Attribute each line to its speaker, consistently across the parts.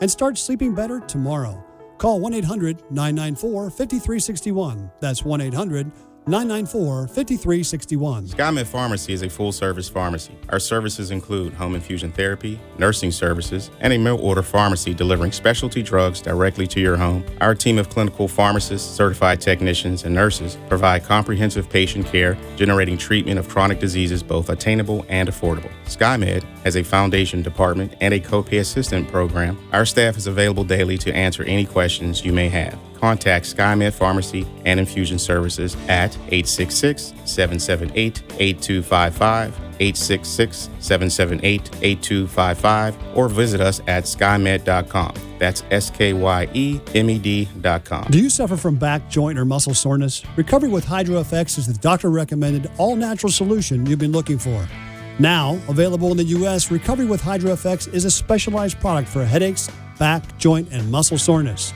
Speaker 1: and start sleeping better tomorrow. Call 1-800-994-5361. That's 1-800-994-5361.
Speaker 2: SkyMed Pharmacy is a full-service pharmacy. Our services include home infusion therapy, nursing services, and a mail order pharmacy delivering specialty drugs directly to your home. Our team of clinical pharmacists, certified technicians, and nurses provide comprehensive patient care, generating treatment of chronic diseases both attainable and affordable. SkyMed has a foundation department and a copay assistant program. Our staff is available daily to answer any questions you may have. Contact SkyMed Pharmacy and Infusion Services at 866-778-8255, 866-778-8255, or visit us at skymed.com. That's SKYEMED.com.
Speaker 1: Do you suffer from back, joint, or muscle soreness? Recovery with HydroFX is the doctor-recommended all-natural solution you've been looking for. Now, available in the U.S., Recovery with HydroFX is a specialized product for headaches, back, joint, and muscle soreness.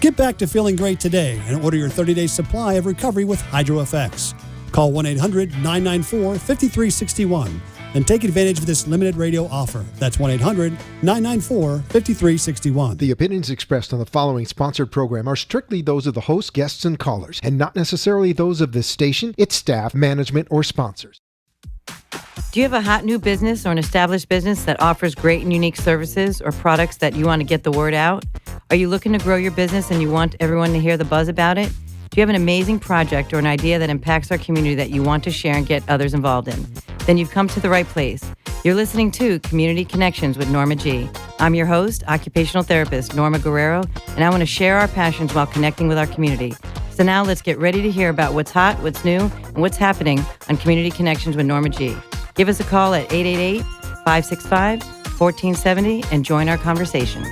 Speaker 1: Get back to feeling great today and order your 30-day supply of Recovery with HydroFX. Call 1-800-994-5361 and take advantage of this limited radio offer. That's 1-800-994-5361.
Speaker 3: The opinions expressed on the following sponsored program are strictly those of the host, guests, and callers, and not necessarily those of this station, its staff, management, or sponsors.
Speaker 4: Do you have a hot new business or an established business that offers great and unique services or products that you want to get the word out? Are you looking to grow your business and you want everyone to hear the buzz about it? Do you have an amazing project or an idea that impacts our community that you want to share and get others involved in? Then you've come to the right place. You're listening to Community Connections with Norma G. I'm your host, occupational therapist Norma Guerrero, and I want to share our passions while connecting with our community. So now let's get ready to hear about what's hot, what's new, and what's happening on Community Connections with Norma G. Give us a call at 888-565-1470 and join our conversation.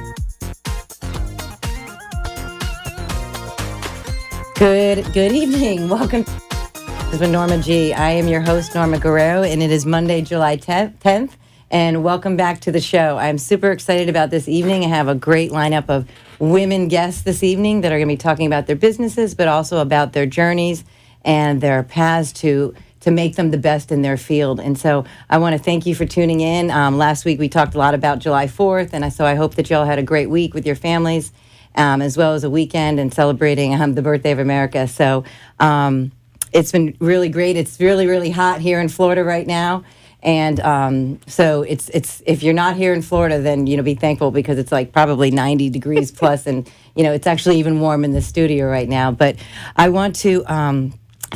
Speaker 4: Good evening. Welcome to Norma G. I am your host, Norma Guerrero, and it is Monday, July 10th, and welcome back to the show. I'm super excited about this evening. I have a great lineup of women guests this evening that are going to be talking about their businesses, but also about their journeys and their paths to make them the best in their field. And so I want to thank you for tuning in. Last week we talked a lot about July 4th, and so I hope that y'all had a great week with your families, as well as a weekend and celebrating the birthday of America. So it's been really great. It's really, really hot here in Florida right now. And so it's if you're not here in Florida, then, be thankful, because it's like probably 90 degrees plus, and, it's actually even warm in the studio right now. But I want to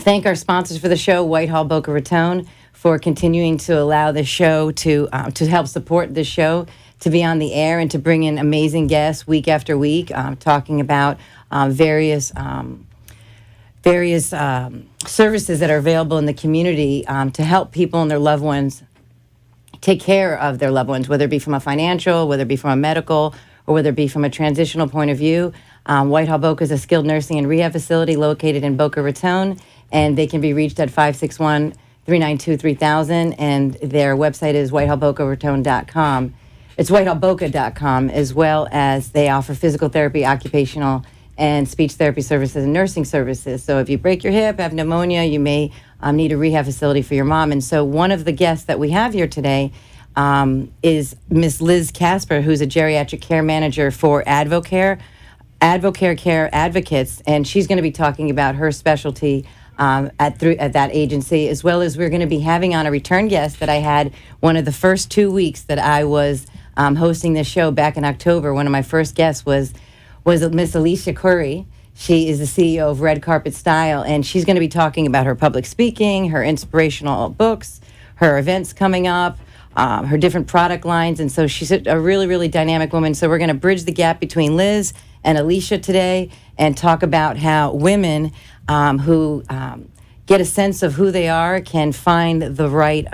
Speaker 4: thank our sponsors for the show, Whitehall Boca Raton, for continuing to allow the show to help support the show to be on the air and to bring in amazing guests week after week, talking about various services that are available in the community to help people and their loved ones take care of their loved ones, whether it be from a financial, whether it be from a medical, or whether it be from a transitional point of view. Whitehall Boca is a skilled nursing and rehab facility located in Boca Raton, and they can be reached at 561-392-3000, and their website is whitehallbocaraton.com. It's whitehallboca.com, as well as they offer physical therapy, occupational and speech therapy services and nursing services. So if you break your hip, have pneumonia, you may need a rehab facility for your mom. And so one of the guests that we have here today is Miss Liz Casper, who's a geriatric care manager for Advocare Care Advocates, and she's going to be talking about her specialty at that agency, as well as we're going to be having on a return guest that I had one of the first 2 weeks that I was hosting this show back in October. One of my first guests was Miss Alicia Curry. She is the CEO of Red Carpet Style, and she's going to be talking about her public speaking, her inspirational books, her events coming up, her different product lines. And so she's a really, really dynamic woman. So we're going to bridge the gap between Liz and Alicia today and talk about how women who get a sense of who they are can find the right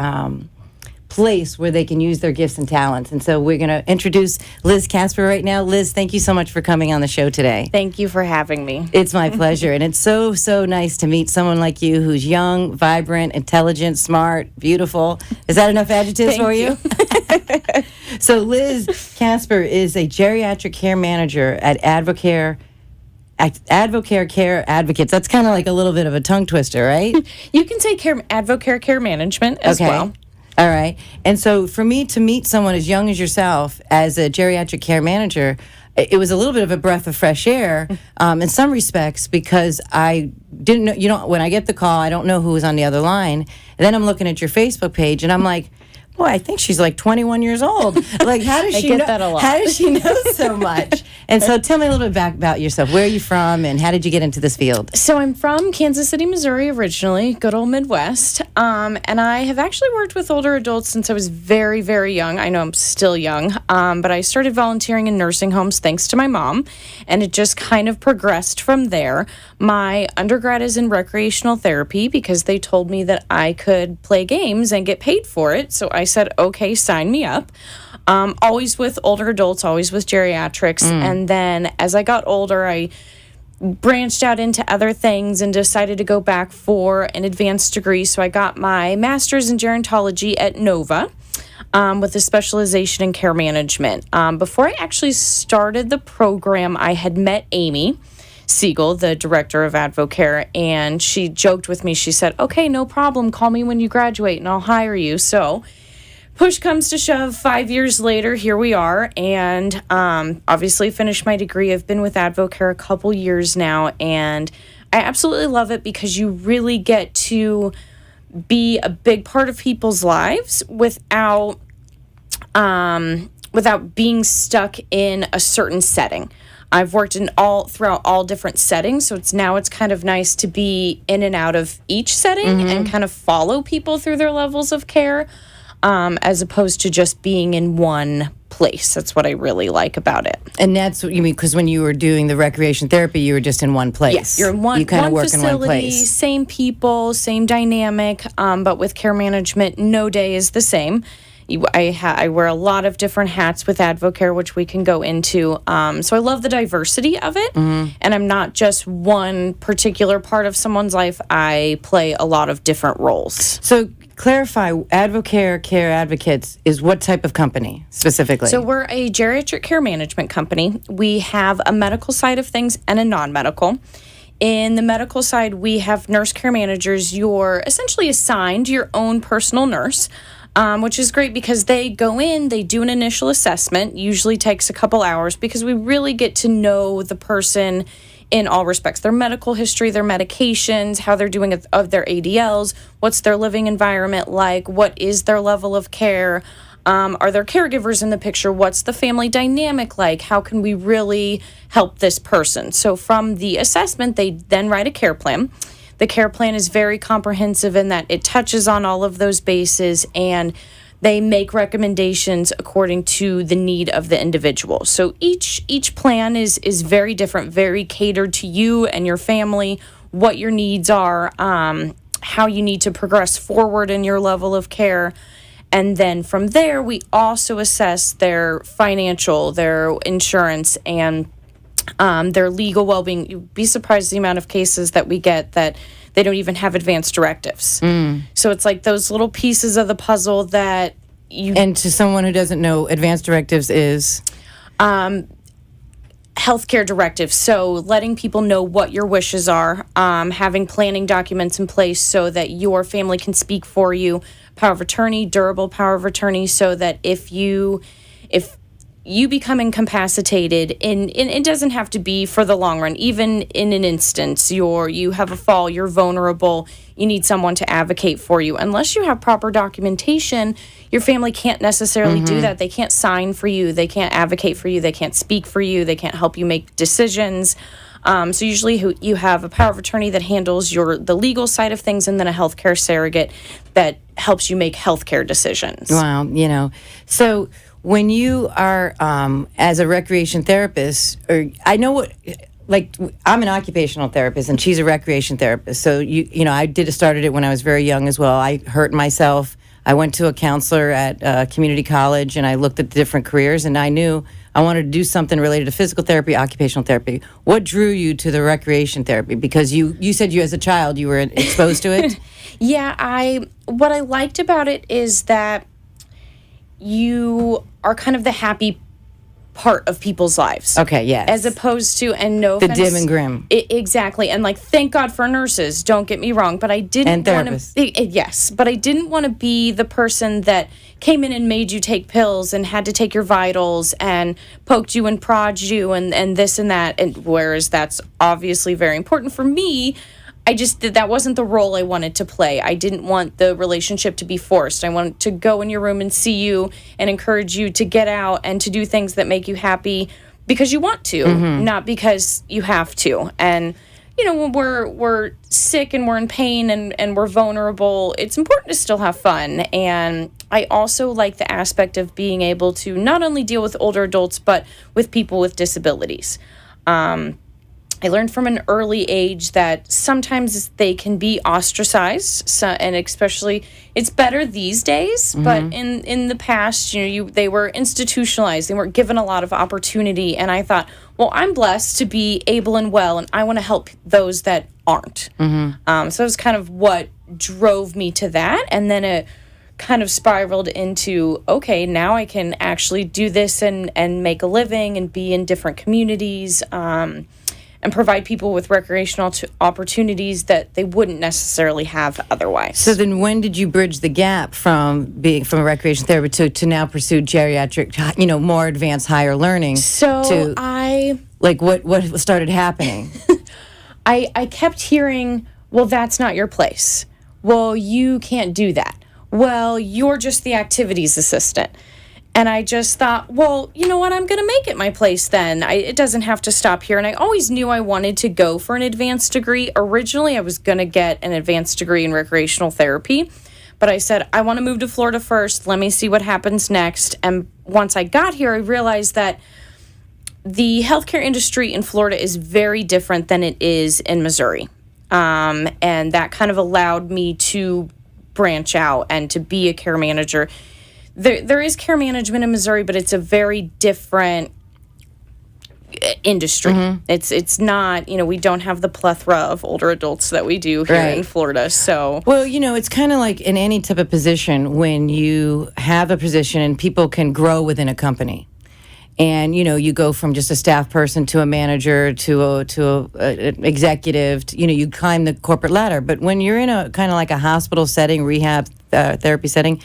Speaker 4: place where they can use their gifts and talents. And so we're going to introduce Liz Casper right now. Liz, thank you so much for coming on the show today.
Speaker 5: Thank you for having me.
Speaker 4: It's my pleasure. And it's so, so nice to meet someone like you who's young, vibrant, intelligent, smart, beautiful. Is that enough adjectives for you? So Liz Casper is a geriatric care manager at Advocare Care Advocates. That's kind of like a little bit of a tongue twister, right?
Speaker 5: You can say Advocare Care Management as well.
Speaker 4: All right. And so for me to meet someone as young as yourself as a geriatric care manager, it was a little bit of a breath of fresh air in some respects, because I didn't know, when I get the call, I don't know who was on the other line. And then I'm looking at your Facebook page and I'm like, boy, I think she's like 21 years old. Like, how does
Speaker 5: I
Speaker 4: she
Speaker 5: get
Speaker 4: know
Speaker 5: that a lot.
Speaker 4: How does she know so much? And so tell me a little bit back about yourself. Where are you from and how did you get into this field?
Speaker 5: So I'm from Kansas City, Missouri originally, good old Midwest. And I have actually worked with older adults since I was very, very young. I know I'm still young, but I started volunteering in nursing homes thanks to my mom, and it just kind of progressed from there. My undergrad is in recreational therapy because they told me that I could play games and get paid for it. So I said, okay, sign me up. Always with older adults, always with geriatrics. And then as I got older, I branched out into other things and decided to go back for an advanced degree. So I got my master's in gerontology at Nova with a specialization in care management. Before I actually started the program, I had met Amy Siegel, the director of AdvoCare, and she joked with me. She said, okay, no problem. Call me when you graduate and I'll hire you. So push comes to shove, 5 years later, here we are, and obviously finished my degree. I've been with AdvoCare a couple years now, and I absolutely love it because you really get to be a big part of people's lives without being stuck in a certain setting. I've worked throughout all different settings, so it's kind of nice to be in and out of each setting and kind of follow people through their levels of care, as opposed to just being in one place. That's what I really like about it.
Speaker 4: And that's what you mean, because when you were doing the recreation therapy, you were just in one place.
Speaker 5: Yes, you're in one facility, in one place. Same people, same dynamic, but with care management, no day is the same. I wear a lot of different hats with AdvoCare, which we can go into. So I love the diversity of it, and I'm not just one particular part of someone's life. I play a lot of different roles.
Speaker 4: So clarify, AdvoCare Care Advocates is what type of company specifically?
Speaker 5: So we're a geriatric care management company. We have a medical side of things and a non-medical. In the medical side, we have nurse care managers. You're essentially assigned your own personal nurse, which is great because they go in, they do an initial assessment, usually takes a couple hours, because we really get to know the person in all respects, their medical history, their medications, how they're doing of their ADLs, what's their living environment like, what is their level of care, are there caregivers in the picture, what's the family dynamic like, how can we really help this person. So from the assessment, they then write a care plan. The care plan is very comprehensive in that it touches on all of those bases, and they make recommendations according to the need of the individual. So each plan is very different, very catered to you and your family, what your needs are, how you need to progress forward in your level of care. And then from there, we also assess their financial, their insurance, and their legal well-being. You'd be surprised the amount of cases that we get that they don't even have advanced directives. So it's like those little pieces of the puzzle that you...
Speaker 4: And to someone who doesn't know, advanced directives is?
Speaker 5: Healthcare directives. So letting people know what your wishes are, having planning documents in place so that your family can speak for you, power of attorney, durable power of attorney, so that if you become incapacitated, and it doesn't have to be for the long run, even in an instance, you have a fall, you're vulnerable, you need someone to advocate for you. Unless you have proper documentation, your family can't necessarily do that. They can't sign for you, they can't advocate for you, they can't speak for you, they can't help you make decisions. So usually you have a power of attorney that handles the legal side of things, and then a healthcare surrogate that helps you make healthcare decisions.
Speaker 4: Wow, so when you are as a recreation therapist, or I know what, like I'm an occupational therapist and she's a recreation therapist. So I started it when I was very young as well. I hurt myself. I went to a counselor at community college and I looked at the different careers, and I knew I wanted to do something related to physical therapy, occupational therapy. What drew you to the recreation therapy? Because you said you as a child you were exposed to it.
Speaker 5: Yeah, what I liked about it is that you are kind of the happy part of people's lives.
Speaker 4: Okay, yes.
Speaker 5: As opposed to, and no
Speaker 4: The
Speaker 5: offense,
Speaker 4: dim and grim.
Speaker 5: Exactly. And like, thank God for nurses, don't get me wrong, but I didn't
Speaker 4: And
Speaker 5: want
Speaker 4: therapists.
Speaker 5: to, yes, but I didn't want to be the person that came in and made you take pills and had to take your vitals and poked you and prodded you and this and that. And whereas that's obviously very important for me, that wasn't the role I wanted to play. I didn't want the relationship to be forced. I wanted to go in your room and see you and encourage you to get out and to do things that make you happy because you want to, not because you have to. And, you know, when we're sick and we're in pain and we're vulnerable, it's important to still have fun. And I also like the aspect of being able to not only deal with older adults, but with people with disabilities. I learned from an early age that sometimes they can be ostracized, and especially it's better these days. But in the past, you know, they were institutionalized. They weren't given a lot of opportunity. And I thought, well, I'm blessed to be able and well, and I want to help those that aren't. So it was kind of what drove me to that, and then it kind of spiraled into, okay, now I can actually do this and make a living and be in different communities. And provide people with recreational opportunities that they wouldn't necessarily have otherwise.
Speaker 4: So then when did you bridge the gap from being from a recreation therapy to now pursue geriatric, you know, more advanced higher learning?
Speaker 5: So
Speaker 4: what started happening?
Speaker 5: I kept hearing, well, that's not your place. Well, you can't do that. Well, you're just the activities assistant. And I just thought, well, you know what? I'm going to make it my place then. It doesn't have to stop here. And I always knew I wanted to go for an advanced degree. Originally, I was going to get an advanced degree in recreational therapy. But I said, I want to move to Florida first. Let me see what happens next. And once I got here, I realized that the healthcare industry in Florida is very different than it is in Missouri. And that kind of allowed me to branch out and to be a care manager. There is care management in Missouri, but it's a very different industry. It's not, you know, we don't have the plethora of older adults that we do here in Florida. So,
Speaker 4: well, you know, it's kind of like in any type of position when you have a position and people can grow within a company. And, you know, you go from just a staff person to a manager to an executive, you know, you climb the corporate ladder. But when you're in a kind of like a hospital setting, rehab therapy setting,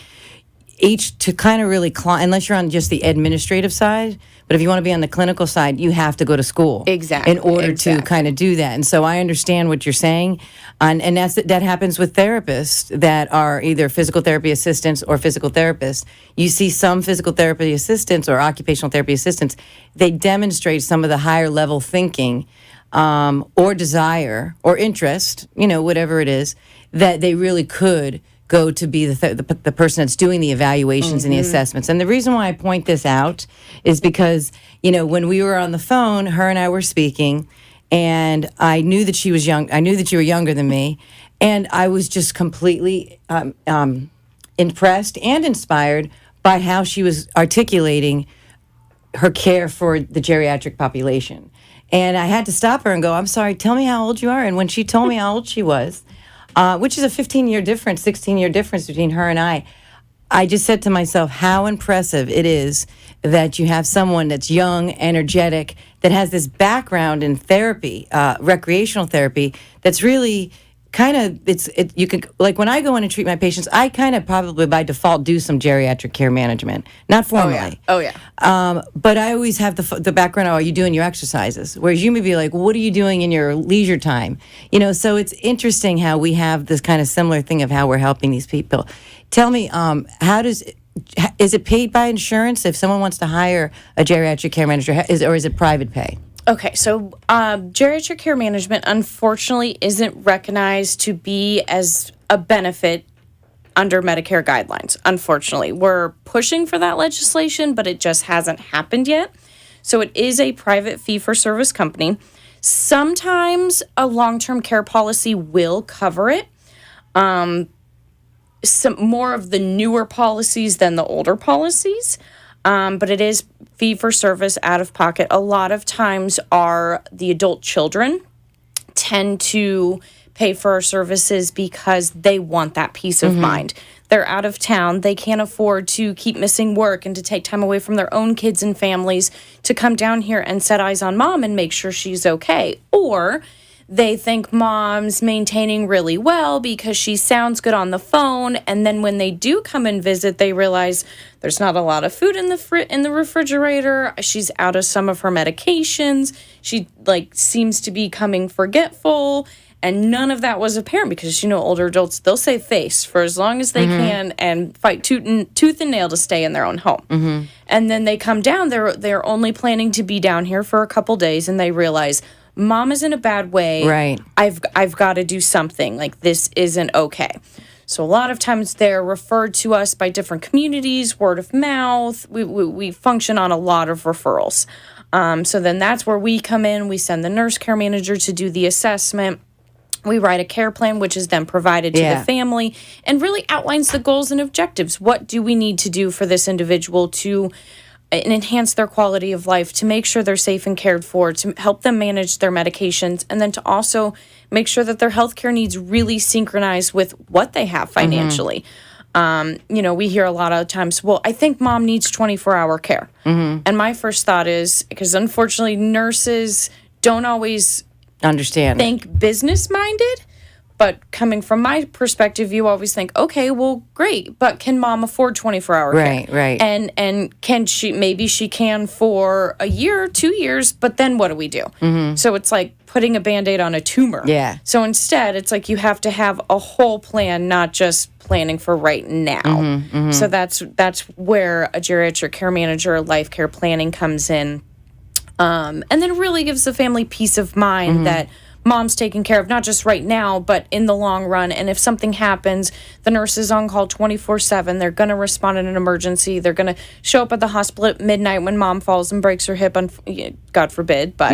Speaker 4: to kind of really climb, unless you're on just the administrative side, but if you want to be on the clinical side, you have to go to school.
Speaker 5: Exactly.
Speaker 4: In order to kind of do that. And so I understand what you're saying. And that happens with therapists that are either physical therapy assistants or physical therapists. You see some physical therapy assistants or occupational therapy assistants, they demonstrate some of the higher level thinking or desire or interest, you know, whatever it is, that they really could go to be the person that's doing the evaluations and the assessments. And the reason why I point this out is because, you know, when we were on the phone, her and I were speaking, and I knew that she was young. I knew that you were younger than me, and I was just completely impressed and inspired by how she was articulating her care for the geriatric population. And I had to stop her and go, I'm sorry, tell me how old you are. And when she told me how old she was, which is a 15-year difference, 16-year difference between her and I just said to myself how impressive it is that you have someone that's young, energetic, that has this background in therapy, recreational therapy, that's really kind of, you can, like when I go in and treat my patients, I kind of probably by default do some geriatric care management, not formally.
Speaker 5: Oh yeah.
Speaker 4: But I always have the background of, are you doing your exercises? Whereas you may be like, well, what are you doing in your leisure time? You know, so it's interesting how we have this kind of similar thing of how we're helping these people. Tell me, is it paid by insurance if someone wants to hire a geriatric care manager, or is it private pay?
Speaker 5: Okay, so geriatric care management, unfortunately, isn't recognized to be as a benefit under Medicare guidelines. Unfortunately, we're pushing for that legislation, but it just hasn't happened yet. So it is a private fee-for-service company. Sometimes a long-term care policy will cover it. Some more of the newer policies than the older policies. But it is fee for service, out of pocket. A lot of times the adult children tend to pay for our services because they want that peace of mind. they're out of town, they can't afford to keep missing work and to take time away from their own kids and families to come down here and set eyes on mom and make sure she's okay. Or they think mom's maintaining really well because she sounds good on the phone, and then when they do come and visit, they realize there's not a lot of food in the refrigerator. She's out of some of her medications. She seems to be becoming forgetful, and none of that was apparent because older adults, they'll save face for as long as they can and fight tooth and nail to stay in their own home. And then they come down. They're only planning to be down here for a couple days, and they realize mom is in a bad way.
Speaker 4: Right.
Speaker 5: I've got to do something. This isn't okay. So a lot of times they're referred to us by different communities, word of mouth. We function on a lot of referrals. So then that's where we come in. We send the nurse care manager to do the assessment. We write a care plan, which is then provided to the family and really outlines the goals and objectives. What do we need to do for this individual to and enhance their quality of life, to make sure they're safe and cared for, to help them manage their medications, and then to also make sure that their healthcare needs really synchronize with what they have financially. We hear a lot of times, well, I think mom needs 24-hour care. And my first thought is, because unfortunately nurses don't always think business-minded, but coming from my perspective, you always think, okay, well, great, but can mom afford 24-hour care?
Speaker 4: Right.
Speaker 5: And can she, maybe she can for a year, 2 years, but then what do we do? So it's like putting a Band-Aid on a tumor.
Speaker 4: Yeah.
Speaker 5: So instead, it's like you have to have a whole plan, not just planning for right now. So that's where a geriatric care manager or life care planning comes in. And then really gives the family peace of mind that mom's taken care of, not just right now, but in the long run. And if something happens, the nurse is on call 24/7. They're going to respond in an emergency. They're going to show up at the hospital at midnight when mom falls and breaks her hip, God forbid, but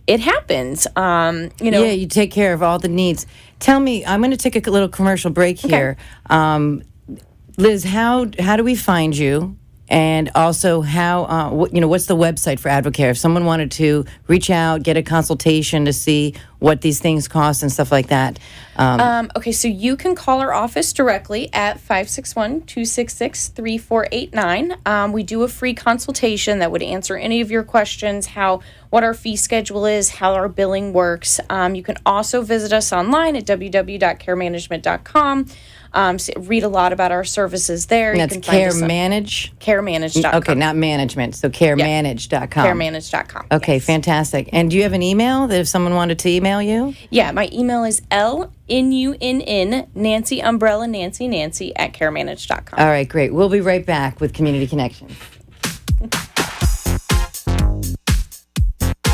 Speaker 5: it happens. Yeah,
Speaker 4: you take care of all the needs. Tell me, I'm going to take a little commercial break here. Liz, how do we find you? And also, what's the website for AdvoCare? If someone wanted to reach out, get a consultation to see what these things cost and stuff like that.
Speaker 5: Okay, so you can call our office directly at 561-266-3489. We do a free consultation that would answer any of your questions, what our fee schedule is, how our billing works. You can also visit us online at www.caremanagement.com. Read a lot about our services there.
Speaker 4: And that's
Speaker 5: caremanage.com.
Speaker 4: Okay, not management. So caremanage.com.
Speaker 5: Caremanage.com.
Speaker 4: Okay,
Speaker 5: yes.
Speaker 4: Fantastic. And do you have an email that if someone wanted to email you?
Speaker 5: Yeah, my email is LNUNN, Nancy Umbrella Nancy at caremanage.com.
Speaker 4: All right, great. We'll be right back with Community Connections.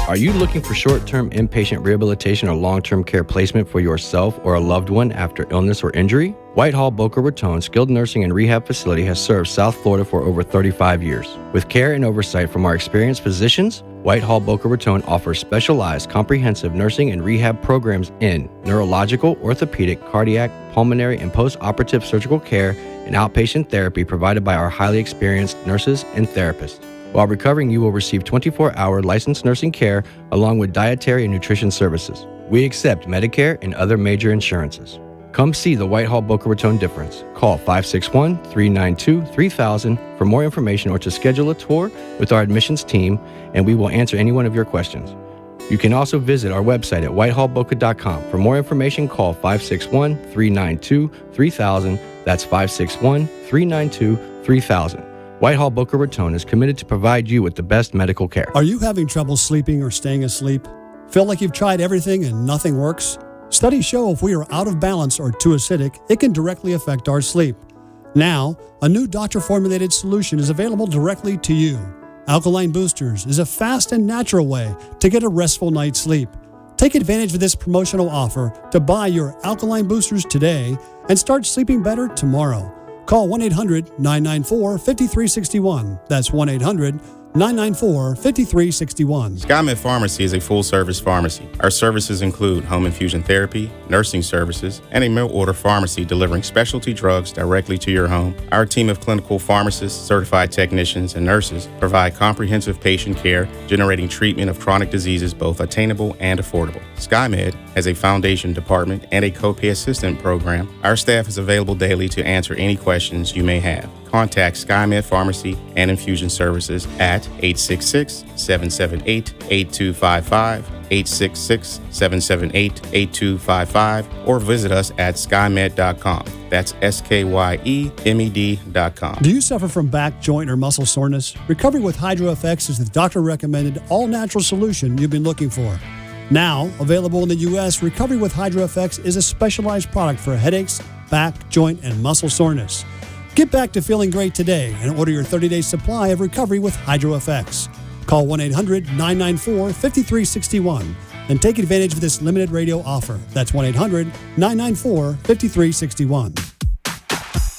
Speaker 6: Are you looking for short-term inpatient rehabilitation or long-term care placement for yourself or a loved one after illness or injury? Whitehall Boca Raton Skilled Nursing and Rehab Facility has served South Florida for over 35 years. With care and oversight from our experienced physicians, Whitehall Boca Raton offers specialized comprehensive nursing and rehab programs in neurological, orthopedic, cardiac, pulmonary, and post-operative surgical care and outpatient therapy provided by our highly experienced nurses and therapists. While recovering, you will receive 24-hour licensed nursing care along with dietary and nutrition services. We accept Medicare and other major insurances. Come see the Whitehall Boca Raton difference. Call 561-392-3000 for more information or to schedule a tour with our admissions team, and we will answer any one of your questions. You can also visit our website at whitehallboca.com. For more information, call 561-392-3000. That's 561-392-3000. Whitehall Boca Raton is committed to provide you with the best medical care.
Speaker 1: Are you having trouble sleeping or staying asleep? Feel like you've tried everything and nothing works? Studies show if we are out of balance or too acidic, it can directly affect our sleep. Now, a new doctor-formulated solution is available directly to you. Alkaline Boosters is a fast and natural way to get a restful night's sleep. Take advantage of this promotional offer to buy your Alkaline Boosters today and start sleeping better tomorrow. Call 1-800-994-5361. That's 1-800 888-994-5361.
Speaker 2: SkyMed Pharmacy is a full-service pharmacy. Our services include home infusion therapy, nursing services, and a mail order pharmacy delivering specialty drugs directly to your home. Our team of clinical pharmacists, certified technicians, and nurses provide comprehensive patient care, generating treatment of chronic diseases both attainable and affordable. SkyMed has a foundation department and a copay assistant program. Our staff is available daily to answer any questions you may have. Contact SkyMed Pharmacy and Infusion Services at 866-778-8255, 866-778-8255, or visit us at skymed.com. That's SKYEMED.com.
Speaker 1: Do you suffer from back, joint, or muscle soreness? Recovery with HydroFX is the doctor-recommended all-natural solution you've been looking for. Now, available in the U.S., Recovery with HydroFX is a specialized product for headaches, back, joint, and muscle soreness. Get back to feeling great today and order your 30-day supply of Recovery with HydroFX. Call 1-800-994-5361 and take advantage of this limited radio offer. That's 1-800-994-5361.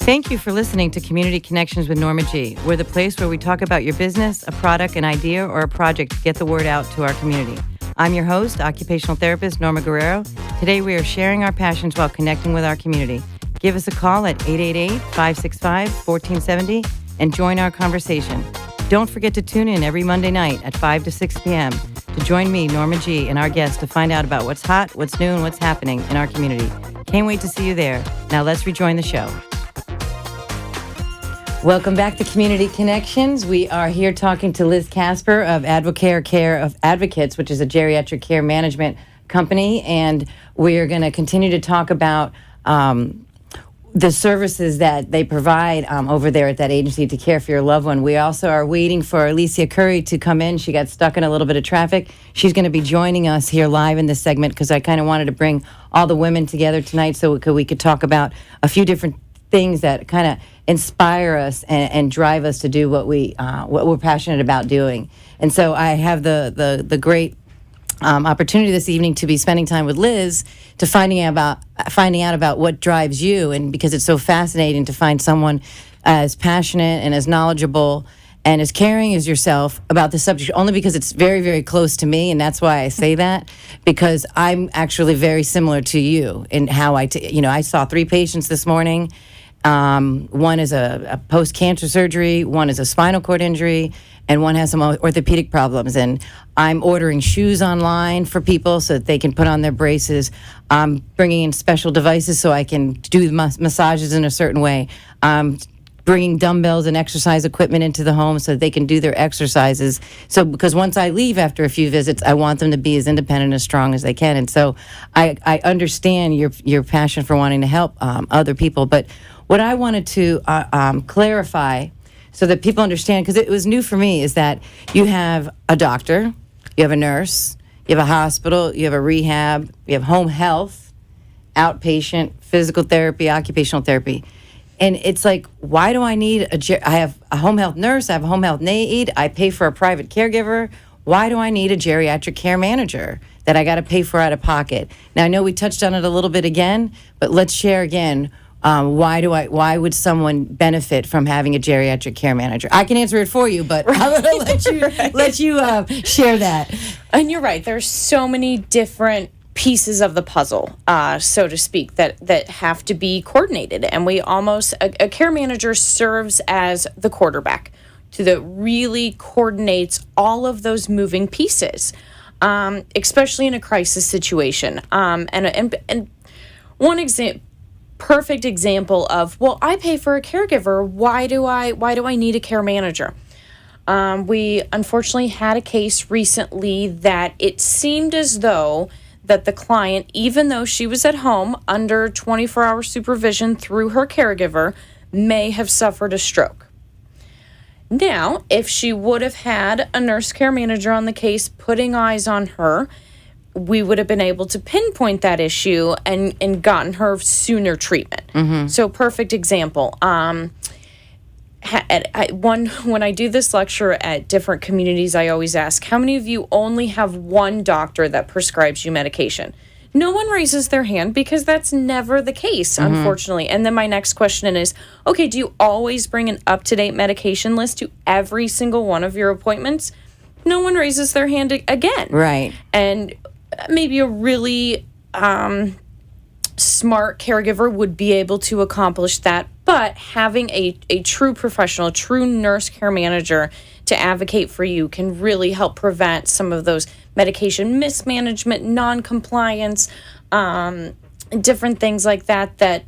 Speaker 4: Thank you for listening to Community Connections with Norma G. We're the place where we talk about your business, a product, an idea, or a project to get the word out to our community. I'm your host, occupational therapist Norma Guerrero. Today we are sharing our passions while connecting with our community. Give us a call at 888-565-1470 and join our conversation. Don't forget to tune in every Monday night at 5 to 6 p.m. to join me, Norma G., and our guests to find out about what's hot, what's new, and what's happening in our community. Can't wait to see you there. Now let's rejoin the show. Welcome back to Community Connections. We are here talking to Liz Casper of Advocare Care of Advocates, which is a geriatric care management company, and we are going to continue to talk about the services that they provide over there at that agency to care for your loved one. We also are waiting for Alicia Curry to come in. She got stuck in a little bit of traffic. She's going to be joining us here live in this segment because I kind of wanted to bring all the women together tonight so we could talk about a few different things that kind of inspire us and drive us to do what we're passionate about doing. And so I have the great opportunity this evening to be spending time with Liz to finding out about what drives you, and because it's so fascinating to find someone as passionate and as knowledgeable and as caring as yourself about the subject, only because it's very, very close to me, and that's why I say that, because I'm actually very similar to you in how I saw 3 patients this morning. One is a post-cancer surgery, one is a spinal cord injury, and one has some orthopedic problems. And I'm ordering shoes online for people so that they can put on their braces. I'm bringing in special devices so I can do massages in a certain way. I'm bringing dumbbells and exercise equipment into the home so that they can do their exercises. So because once I leave after a few visits, I want them to be as independent and as strong as they can. And so I understand your passion for wanting to help other people. But what I wanted to clarify so that people understand, because it was new for me, is that you have a doctor, you have a nurse, you have a hospital, you have a rehab, you have home health, outpatient, physical therapy, occupational therapy. And it's like, why do I need I have a home health nurse, I have a home health aide, I pay for a private caregiver. Why do I need a geriatric care manager that I got to pay for out of pocket? Now, I know we touched on it a little bit again, but let's share again. Why would someone benefit from having a geriatric care manager? I can answer it for you, but I'm going to let you share that.
Speaker 5: And you're right. There's so many different pieces of the puzzle, so to speak, that have to be coordinated. And a care manager serves as the quarterback that really coordinates all of those moving pieces, especially in a crisis situation. And one perfect example of, well, I pay for a caregiver. Why do I need a care manager? We unfortunately had a case recently that it seemed as though that the client, even though she was at home under 24-hour supervision through her caregiver, may have suffered a stroke. Now, if she would have had a nurse care manager on the case putting eyes on her, we would have been able to pinpoint that issue and gotten her sooner treatment. Mm-hmm. So perfect example. When I do this lecture at different communities, I always ask, how many of you only have one doctor that prescribes you medication? No one raises their hand because that's never the case, unfortunately. And then my next question is, okay, do you always bring an up-to-date medication list to every single one of your appointments? No one raises their hand again.
Speaker 4: Right.
Speaker 5: And maybe a really smart caregiver would be able to accomplish that. But having a true professional, true nurse care manager to advocate for you can really help prevent some of those medication mismanagement, non-compliance, different things like that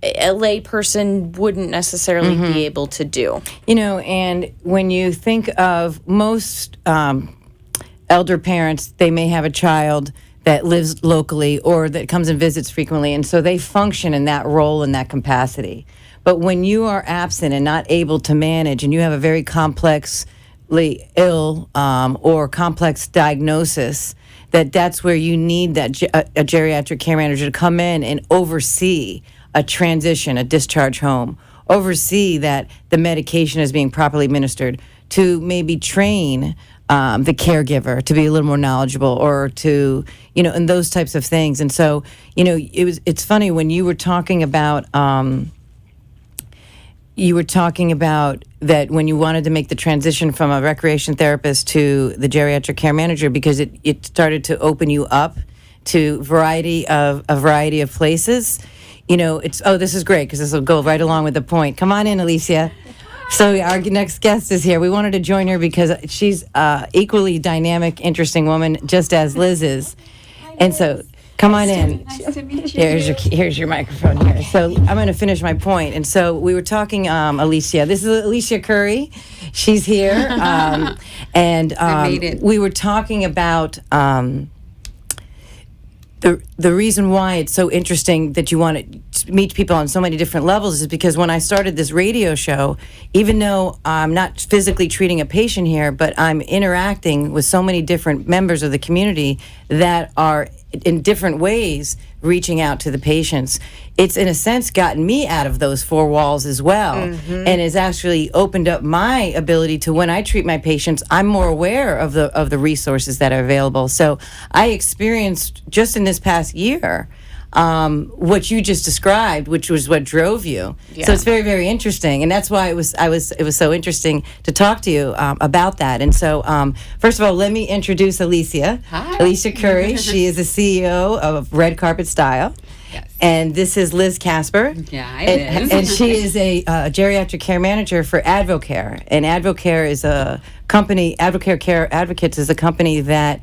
Speaker 5: a lay person wouldn't necessarily be able to do.
Speaker 4: And when you think of most elder parents, they may have a child that lives locally or that comes and visits frequently, and so they function in that role, in that capacity. But when you are absent and not able to manage, and you have a very complexly ill or complex diagnosis, that's where you need a geriatric care manager to come in and oversee a transition, a discharge home, oversee that the medication is being properly administered, to maybe train the caregiver to be a little more knowledgeable, or to, and those types of things. And so, it's funny when you were talking about that when you wanted to make the transition from a recreation therapist to the geriatric care manager, because it started to open you up to a variety of places. This is great because this will go right along with the point. Come on in, Alicia. So our next guest is here. We wanted to join her because she's equally dynamic, interesting woman, just as Liz is. And so, come on in.
Speaker 7: Nice to meet you.
Speaker 4: Here's your microphone here. So I'm going to finish my point. And so we were talking, Alicia. This is Alicia Curry. She's here. And
Speaker 7: I made it.
Speaker 4: We were talking about the reason why it's so interesting that you want to meet people on so many different levels is because when I started this radio show, even though I'm not physically treating a patient here, but I'm interacting with so many different members of the community that are in different ways reaching out to the patients. It's in a sense gotten me out of those four walls as well, and has actually opened up my ability to, when I treat my patients, I'm more aware of the resources that are available. So I experienced just in this past year what you just described, which was what drove you.
Speaker 5: Yeah.
Speaker 4: So it's very, very interesting, and that's why it was so interesting to talk to you about that. And so, first of all, let me introduce Alicia.
Speaker 7: Hi.
Speaker 4: Alicia Curry. She is the CEO of Red Carpet Style.
Speaker 7: Yes.
Speaker 4: And this is Liz Casper.
Speaker 7: Yeah,
Speaker 4: and she is a geriatric care manager for Advocare. And Advocare is a company. Advocare Care Advocates is a company that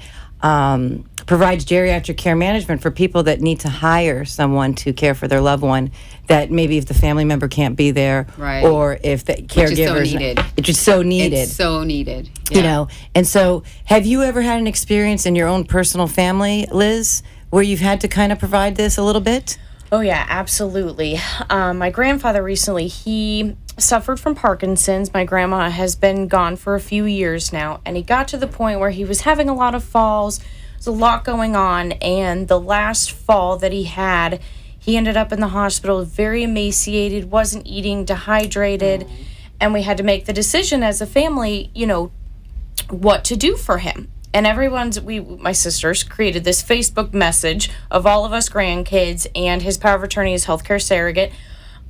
Speaker 4: provides geriatric care management for people that need to hire someone to care for their loved one, that maybe if the family member can't be there,
Speaker 7: Right.
Speaker 4: or if the caregivers,
Speaker 7: Which is so needed.
Speaker 4: It's so needed.
Speaker 7: It's so needed. Yeah.
Speaker 4: And so have you ever had an experience in your own personal family, Liz, where you've had to kind of provide this a little bit?
Speaker 5: Oh, yeah, absolutely. My grandfather recently, he suffered from Parkinson's. My grandma has been gone for a few years now, and he got to the point where he was having a lot of falls. There's a lot going on, and the last fall that he had, he ended up in the hospital very emaciated, wasn't eating, dehydrated, and we had to make the decision as a family, what to do for him. And my sisters created this Facebook message of all of us grandkids, and his power of attorney is healthcare surrogate.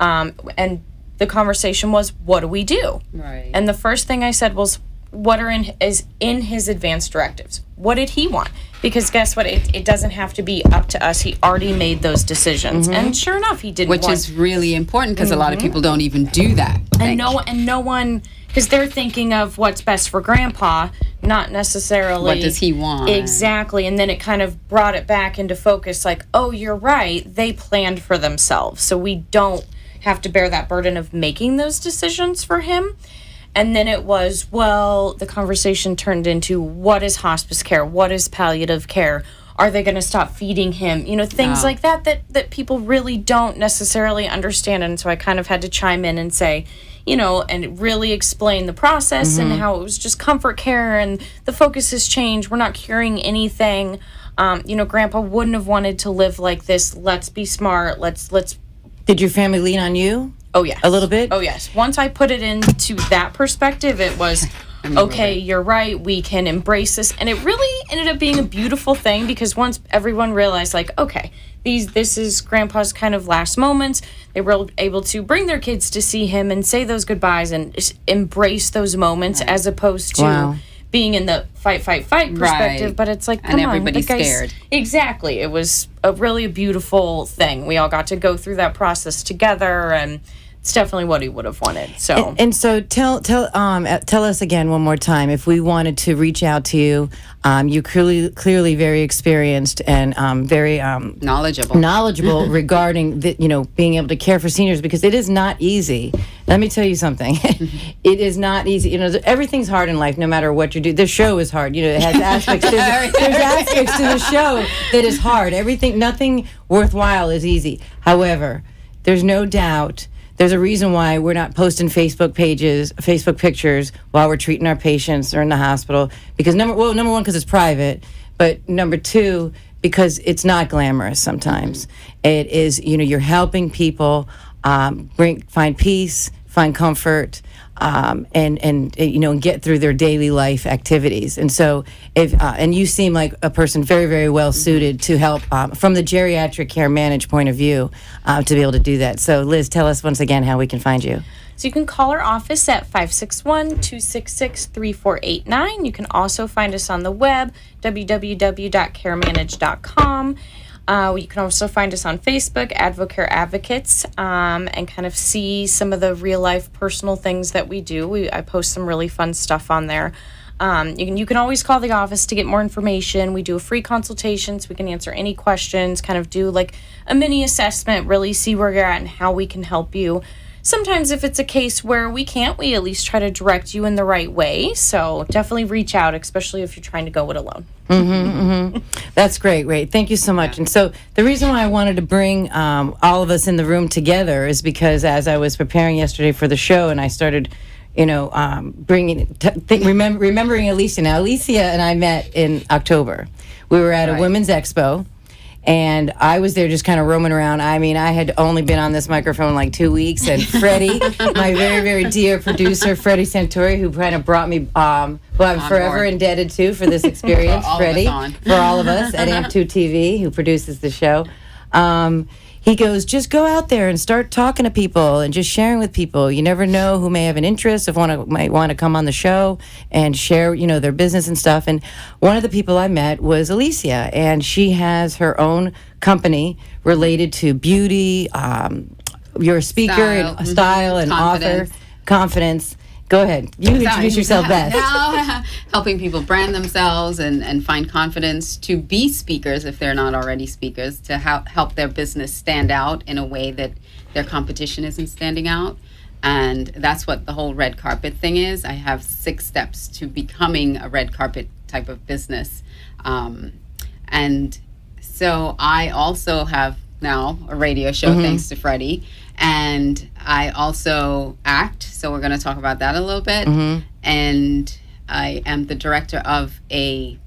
Speaker 5: And the conversation was, what do we do?
Speaker 7: Right.
Speaker 5: And the first thing I said was, what is in his advance directives? What did he want? Because guess what? It doesn't have to be up to us. He already made those decisions. And sure enough, he didn't
Speaker 7: Which is really important because a lot of people don't even do that.
Speaker 5: And no one, because they're thinking of what's best for grandpa, not necessarily
Speaker 7: What does he want?
Speaker 5: Exactly. And then it kind of brought it back into focus, like, oh, you're right, they planned for themselves, so we don't have to bear that burden of making those decisions for him. And then it was, the conversation turned into, what is hospice care? What is palliative care? Are they going to stop feeding him? Things like that people really don't necessarily understand. And so I kind of had to chime in and say, and really explain the process and how it was just comfort care and the focus has changed. We're not curing anything. Grandpa wouldn't have wanted to live like this. Let's be smart. Let's.
Speaker 4: Did your family lean on you?
Speaker 5: Oh, yes.
Speaker 4: A little bit?
Speaker 5: Oh, yes. Once I put it into that perspective, it was, okay, you're right, we can embrace this. And it really ended up being a beautiful thing, because once everyone realized, like, okay, this is Grandpa's kind of last moments, they were able to bring their kids to see him and say those goodbyes and just embrace those moments, as opposed to being in the fight perspective.
Speaker 7: Right.
Speaker 5: But it's like,
Speaker 7: And
Speaker 5: come on,
Speaker 7: everybody's
Speaker 5: the guy's-
Speaker 7: scared.
Speaker 5: Exactly. It was a really beautiful thing. We all got to go through that process together, and it's definitely what he would have wanted. So
Speaker 4: And so tell us again one more time, if we wanted to reach out to you. You're clearly very experienced and very knowledgeable regarding being able to care for seniors, because it is not easy. Let me tell you something. It is not easy. Everything's hard in life, no matter what you do. The show is hard. It has aspects. There's aspects to the show that is hard. Nothing worthwhile is easy. However, there's no doubt. There's a reason why we're not posting Facebook pictures while we're treating our patients or in the hospital. Because number one, because it's private, but number two, because it's not glamorous sometimes. It is, you're helping people find peace, find comfort, and get through their daily life activities. And so, and you seem like a person very, very well suited to help from the geriatric care managed point of view to be able to do that. So, Liz, tell us once again how we can find you.
Speaker 5: So you can call our office at 561-266-3489. You can also find us on the web, www.caremanage.com. You can also find us on Facebook, Advocare Advocates, and kind of see some of the real-life personal things that we do. I post some really fun stuff on there. You can always call the office to get more information. We do a free consultation, so we can answer any questions, kind of do like a mini assessment, really see where you're at and how we can help you. Sometimes if it's a case where we can't, we at least try to direct you in the right way. So definitely reach out, especially if you're trying to go it alone.
Speaker 4: That's great. Thank you so much. And so the reason why I wanted to bring all of us in the room together is because as I was preparing yesterday for the show, and I started, remembering Alicia. Now, Alicia and I met in October. We were at a women's expo. And I was there just kind of roaming around. I mean, I had only been on this microphone like 2 weeks. And Freddie, my very, very dear producer, Freddie Santori, who kind of brought me, who I'm forever indebted to for this experience, Freddie, for all of us at AMP2 TV, who produces the show. He goes, just go out there and start talking to people and just sharing with people. You never know who may have an interest, might want to come on the show and share, their business and stuff. And one of the people I met was Alicia, and she has her own company related to beauty. You're a speaker, style and author, confidence. Go ahead. You introduce yourself best.
Speaker 7: Now, helping people brand themselves and find confidence to be speakers if they're not already speakers, to help their business stand out in a way that their competition isn't standing out. And that's what the whole red carpet thing is. I have 6 steps to becoming a red carpet type of business. And so I also have now a radio show, thanks to Freddie. And I also act, so we're going to talk about that a little bit. And I am the director of a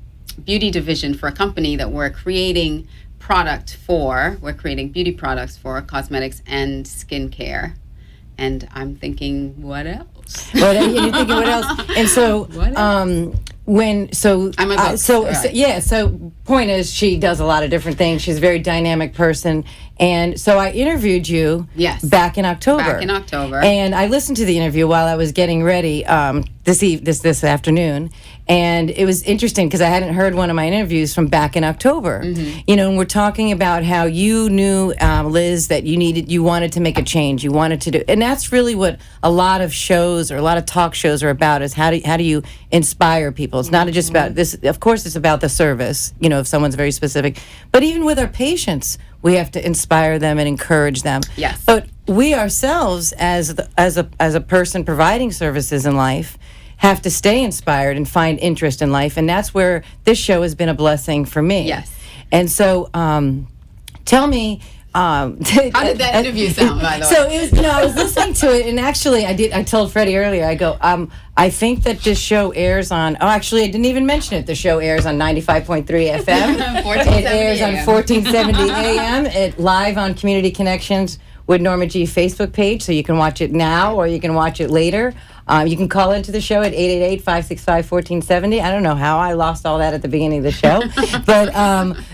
Speaker 7: beauty division for a company that we're creating We're creating beauty products for cosmetics and skincare. And I'm thinking, what else?
Speaker 4: You're thinking what else? And so, I'm a so point is, she does a lot of different things. She's a very dynamic person. And so I interviewed you back in October. And I listened to the interview while I was getting ready this afternoon. And it was interesting because I hadn't heard one of my interviews from back in October. And we're talking about how you knew, Liz, that you wanted to make a change. You wanted to do, and that's really what a lot of shows or a lot of talk shows are about, is how do you inspire people? It's not just about this. Of course, it's about the service, if someone's very specific. But even with our patients, we have to inspire them and encourage them.
Speaker 7: Yes.
Speaker 4: But we ourselves, as a person providing services in life, have to stay inspired and find interest in life, and that's where this show has been a blessing for me.
Speaker 7: Yes.
Speaker 4: And so, tell me.
Speaker 7: How did that interview sound, by the way?
Speaker 4: So it was, I was listening to it, and actually, I told Freddie earlier. I go, I think that this show airs on. Oh, actually, I didn't even mention it. The show airs on 95.3 FM. It airs on 1470 AM. It live on Community Connections with Norma G Facebook page, so you can watch it now or you can watch it later. You can call into the show at 888-565-1470. I don't know how I lost all that at the beginning of the show, but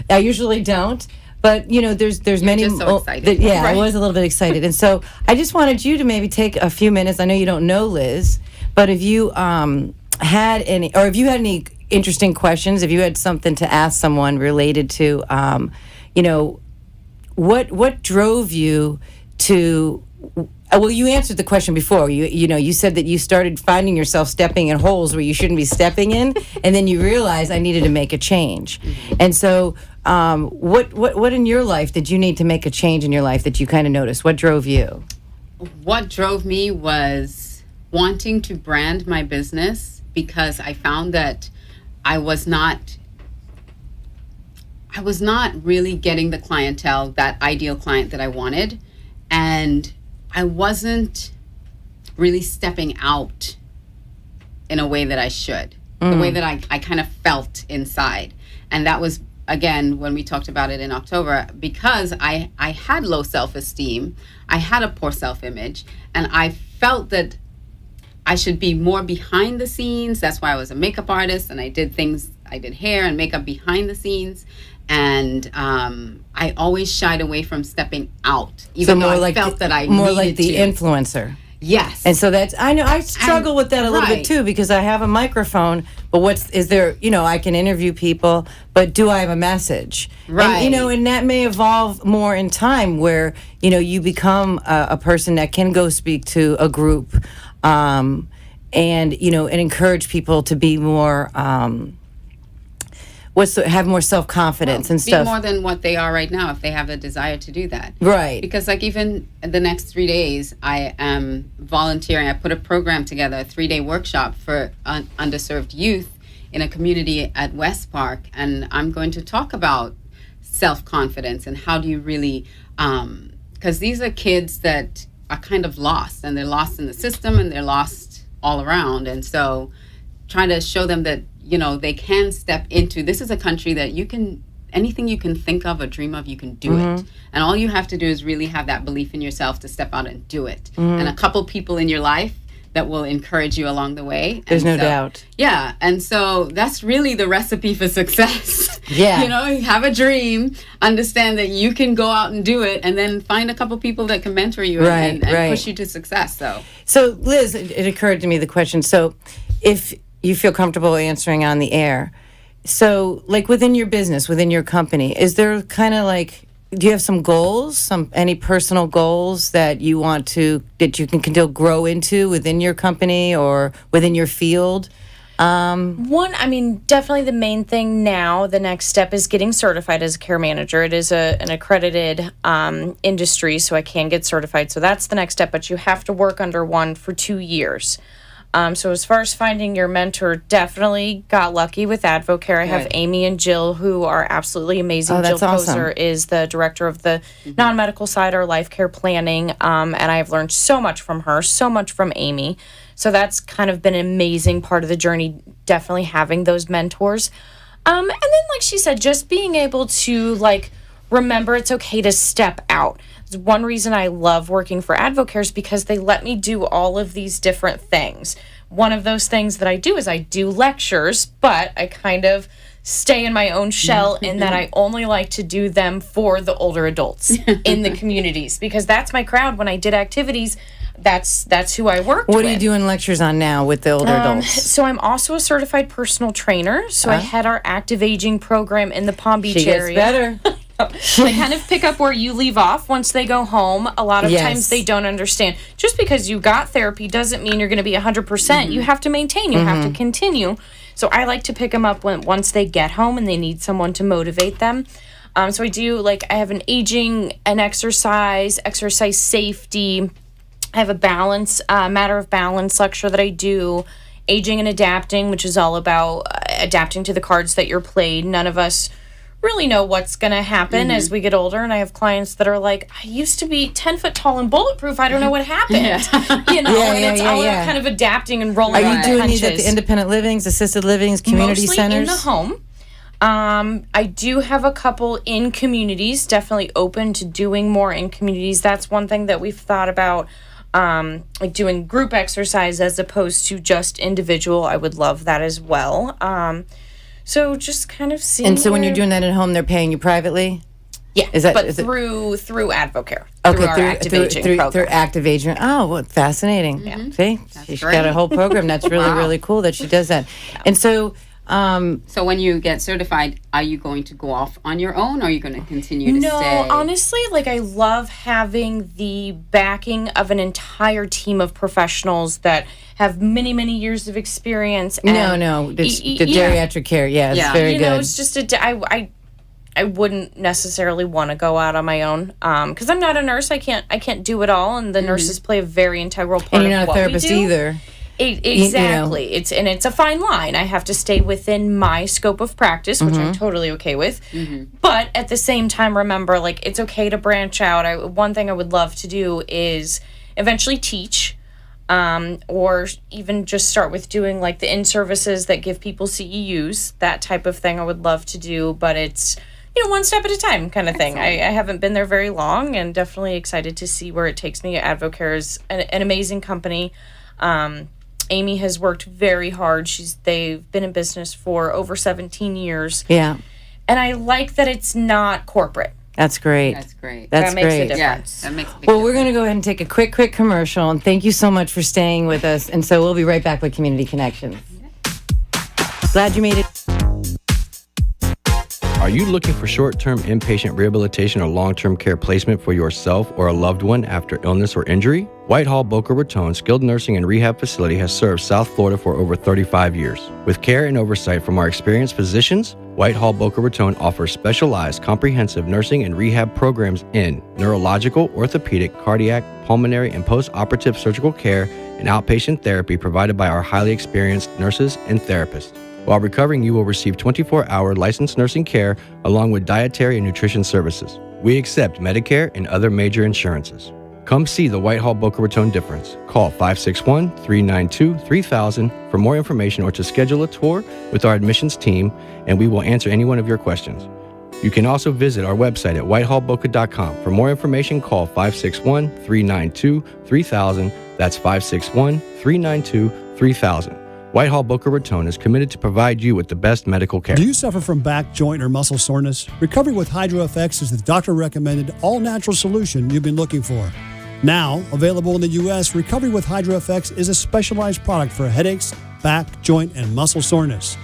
Speaker 4: I usually don't. But there's many.
Speaker 7: Just so excited.
Speaker 4: Yeah,
Speaker 7: Right.
Speaker 4: I was a little bit excited, and so I just wanted you to maybe take a few minutes. I know you don't know Liz, but if you had any interesting questions, if you had something to ask someone related to, what drove you to. Well, you answered the question before. You said that you started finding yourself stepping in holes where you shouldn't be stepping in, and then you realized I needed to make a change. And so, what in your life did you need to make a change in your life that you kind of noticed? What drove you?
Speaker 7: What drove me was wanting to brand my business, because I found that I was not really getting the clientele, that ideal client that I wanted, and I wasn't really stepping out in a way that I should, the way that I kind of felt inside. And that was, again, when we talked about it in October, because I had low self-esteem, I had a poor self-image, and I felt that I should be more behind the scenes. That's why I was a makeup artist, and I did hair and makeup behind the scenes. And I always shied away from stepping out, even though I felt that I
Speaker 4: more
Speaker 7: needed
Speaker 4: like the
Speaker 7: to.
Speaker 4: Influencer.
Speaker 7: Yes.
Speaker 4: And so I know I struggle with that a little bit
Speaker 7: right.
Speaker 4: too, because I have a microphone, but I can interview people, but do I have a message?
Speaker 7: Right.
Speaker 4: And that may evolve more in time, where, you become a person that can go speak to a group, and encourage people to be more, have more self-confidence and stuff.
Speaker 7: Be more than what they are right now, if they have a desire to do that.
Speaker 4: Right.
Speaker 7: Because even the next 3 days, I am volunteering. I put a program together, a 3-day workshop for underserved youth in a community at West Park. And I'm going to talk about self-confidence and how do you really, because these are kids that are kind of lost, and they're lost in the system, and they're lost all around. And so trying to show them that they can step into, this is a country that anything you can think of or dream of, you can do it. And all you have to do is really have that belief in yourself to step out and do it. And a couple people in your life that will encourage you along the way.
Speaker 4: There's no doubt.
Speaker 7: Yeah. And so that's really the recipe for success.
Speaker 4: Yeah.
Speaker 7: You have a dream, understand that you can go out and do it, and then find a couple people that can mentor you and push you to success.
Speaker 4: So Liz, it occurred to me the question. So if you feel comfortable answering on the air. So, like within your business, within your company, is there kind of do you have some goals, any personal goals that you can still grow into within your company or within your field?
Speaker 5: Definitely the main thing now, the next step is getting certified as a care manager. It is an accredited industry, so I can get certified. So that's the next step, but you have to work under one for 2 years. So as far as finding your mentor, definitely got lucky with AdvoCare. I have Amy and Jill, who are absolutely amazing.
Speaker 4: Oh, that's
Speaker 5: Jill
Speaker 4: awesome.
Speaker 5: Koser is the director of the non-medical side, or life care planning, and I've learned so much from her, so much from Amy. So that's kind of been an amazing part of the journey, definitely having those mentors. And then, like she said, just being able to, remember it's okay to step out. One reason I love working for AdvoCare is because they let me do all of these different things. One of those things that I do is I do lectures, but I kind of stay in my own shell in that I only like to do them for the older adults in the communities, because that's my crowd. When I did activities, that's who I worked with.
Speaker 4: What are you doing lectures on now with the older adults?
Speaker 5: So I'm also a certified personal trainer. So I head our active aging program in the Palm Beach area.
Speaker 4: She gets better.
Speaker 5: They kind of pick up where you leave off once they go home. A lot of times they don't understand. Just because you got therapy doesn't mean you're going to be 100%. You have to maintain. You have to continue. So I like to pick them up once they get home and they need someone to motivate them. So I do, I have an aging and exercise safety. I have a matter of balance lecture that I do. Aging and adapting, which is all about adapting to the cards that you're played. None of us really know what's going to happen as we get older, and I have clients that are like, I used to be 10 foot tall and bulletproof. I don't know what happened. It's all about kind of adapting and rolling.
Speaker 4: Are you doing
Speaker 5: punches.
Speaker 4: these at the independent livings, assisted livings, community
Speaker 5: Mostly
Speaker 4: centers?
Speaker 5: in the home. I do have a couple in communities, definitely open to doing more in communities. That's one thing that we've thought about like doing group exercise as opposed to just individual. I would love that as well. So just kind of seeing.
Speaker 4: And so when you're doing that at home, they're paying you privately?
Speaker 5: Yeah,
Speaker 4: Is that-
Speaker 5: but
Speaker 4: is it-
Speaker 5: through Advocare.
Speaker 4: Okay,
Speaker 5: through our active aging program.
Speaker 4: through active aging. Oh, well, fascinating. See, she's got a
Speaker 7: great.
Speaker 4: whole program. That's really, really cool that she does that. And so,
Speaker 7: So when you get certified, are you going to go off on your own, or are you going to continue to
Speaker 5: No,
Speaker 7: stay?
Speaker 5: honestly, like I love having the backing of an entire team of professionals that have many, many years of experience. And
Speaker 4: the geriatric care. Yeah, it's
Speaker 7: Yeah.
Speaker 4: very
Speaker 5: you
Speaker 4: good.
Speaker 5: know, it's just I wouldn't necessarily want to go out on my own because I'm not a nurse. I can't do it all, and the nurses play a very integral part.
Speaker 4: and you're
Speaker 5: of
Speaker 4: not a
Speaker 5: what we
Speaker 4: therapist
Speaker 5: do.
Speaker 4: either.
Speaker 5: Exactly. It's a fine line. I have to stay within my scope of practice, which I'm totally okay with. But at the same time, remember, like, it's okay to branch out. One thing I would love to do is eventually teach, or even just start with doing like the in-services that give people CEUs, that type of thing I would love to do. But it's, one step at a time kind of thing. I haven't been there very long, and definitely excited to see where it takes me. Advocare is an amazing company. Amy has worked very hard. They've been in business for over 17 years.
Speaker 4: Yeah,
Speaker 5: And I like that it's not corporate.
Speaker 4: that's great.
Speaker 7: That's great.
Speaker 4: That's
Speaker 5: That makes
Speaker 4: great.
Speaker 5: a
Speaker 7: Yeah,
Speaker 5: difference.
Speaker 7: that makes a big
Speaker 4: Well, we're
Speaker 7: difference.
Speaker 4: going to go ahead and take a quick commercial, and thank you so much for staying with us. And so we'll be right back with Community Connections. Glad you made it.
Speaker 6: Are you looking for short-term inpatient rehabilitation or long-term care placement for yourself or a loved one after illness or injury? Whitehall Boca Raton Skilled Nursing and Rehab Facility has served South Florida for over 35 years. With care and oversight from our experienced physicians, Whitehall Boca Raton offers specialized comprehensive nursing and rehab programs in neurological, orthopedic, cardiac, pulmonary, and post-operative surgical care and outpatient therapy provided by our highly experienced nurses and therapists. While recovering, you will receive 24-hour licensed nursing care along with dietary and nutrition services. We accept Medicare and other major insurances. Come see the Whitehall Boca Raton difference. Call 561-392-3000 for more information or to schedule a tour with our admissions team, and we will answer any one of your questions. You can also visit our website at whitehallboca.com. For more information, call 561-392-3000. That's 561-392-3000. Whitehall Boca Raton is committed to provide you with the best medical care.
Speaker 1: Do you suffer from back, joint, or muscle soreness? Recovery with HydroFX is the doctor-recommended all-natural solution you've been looking for. Now, available in the U.S., Recovery with HydroFX is a specialized product for headaches, back, joint, and muscle soreness.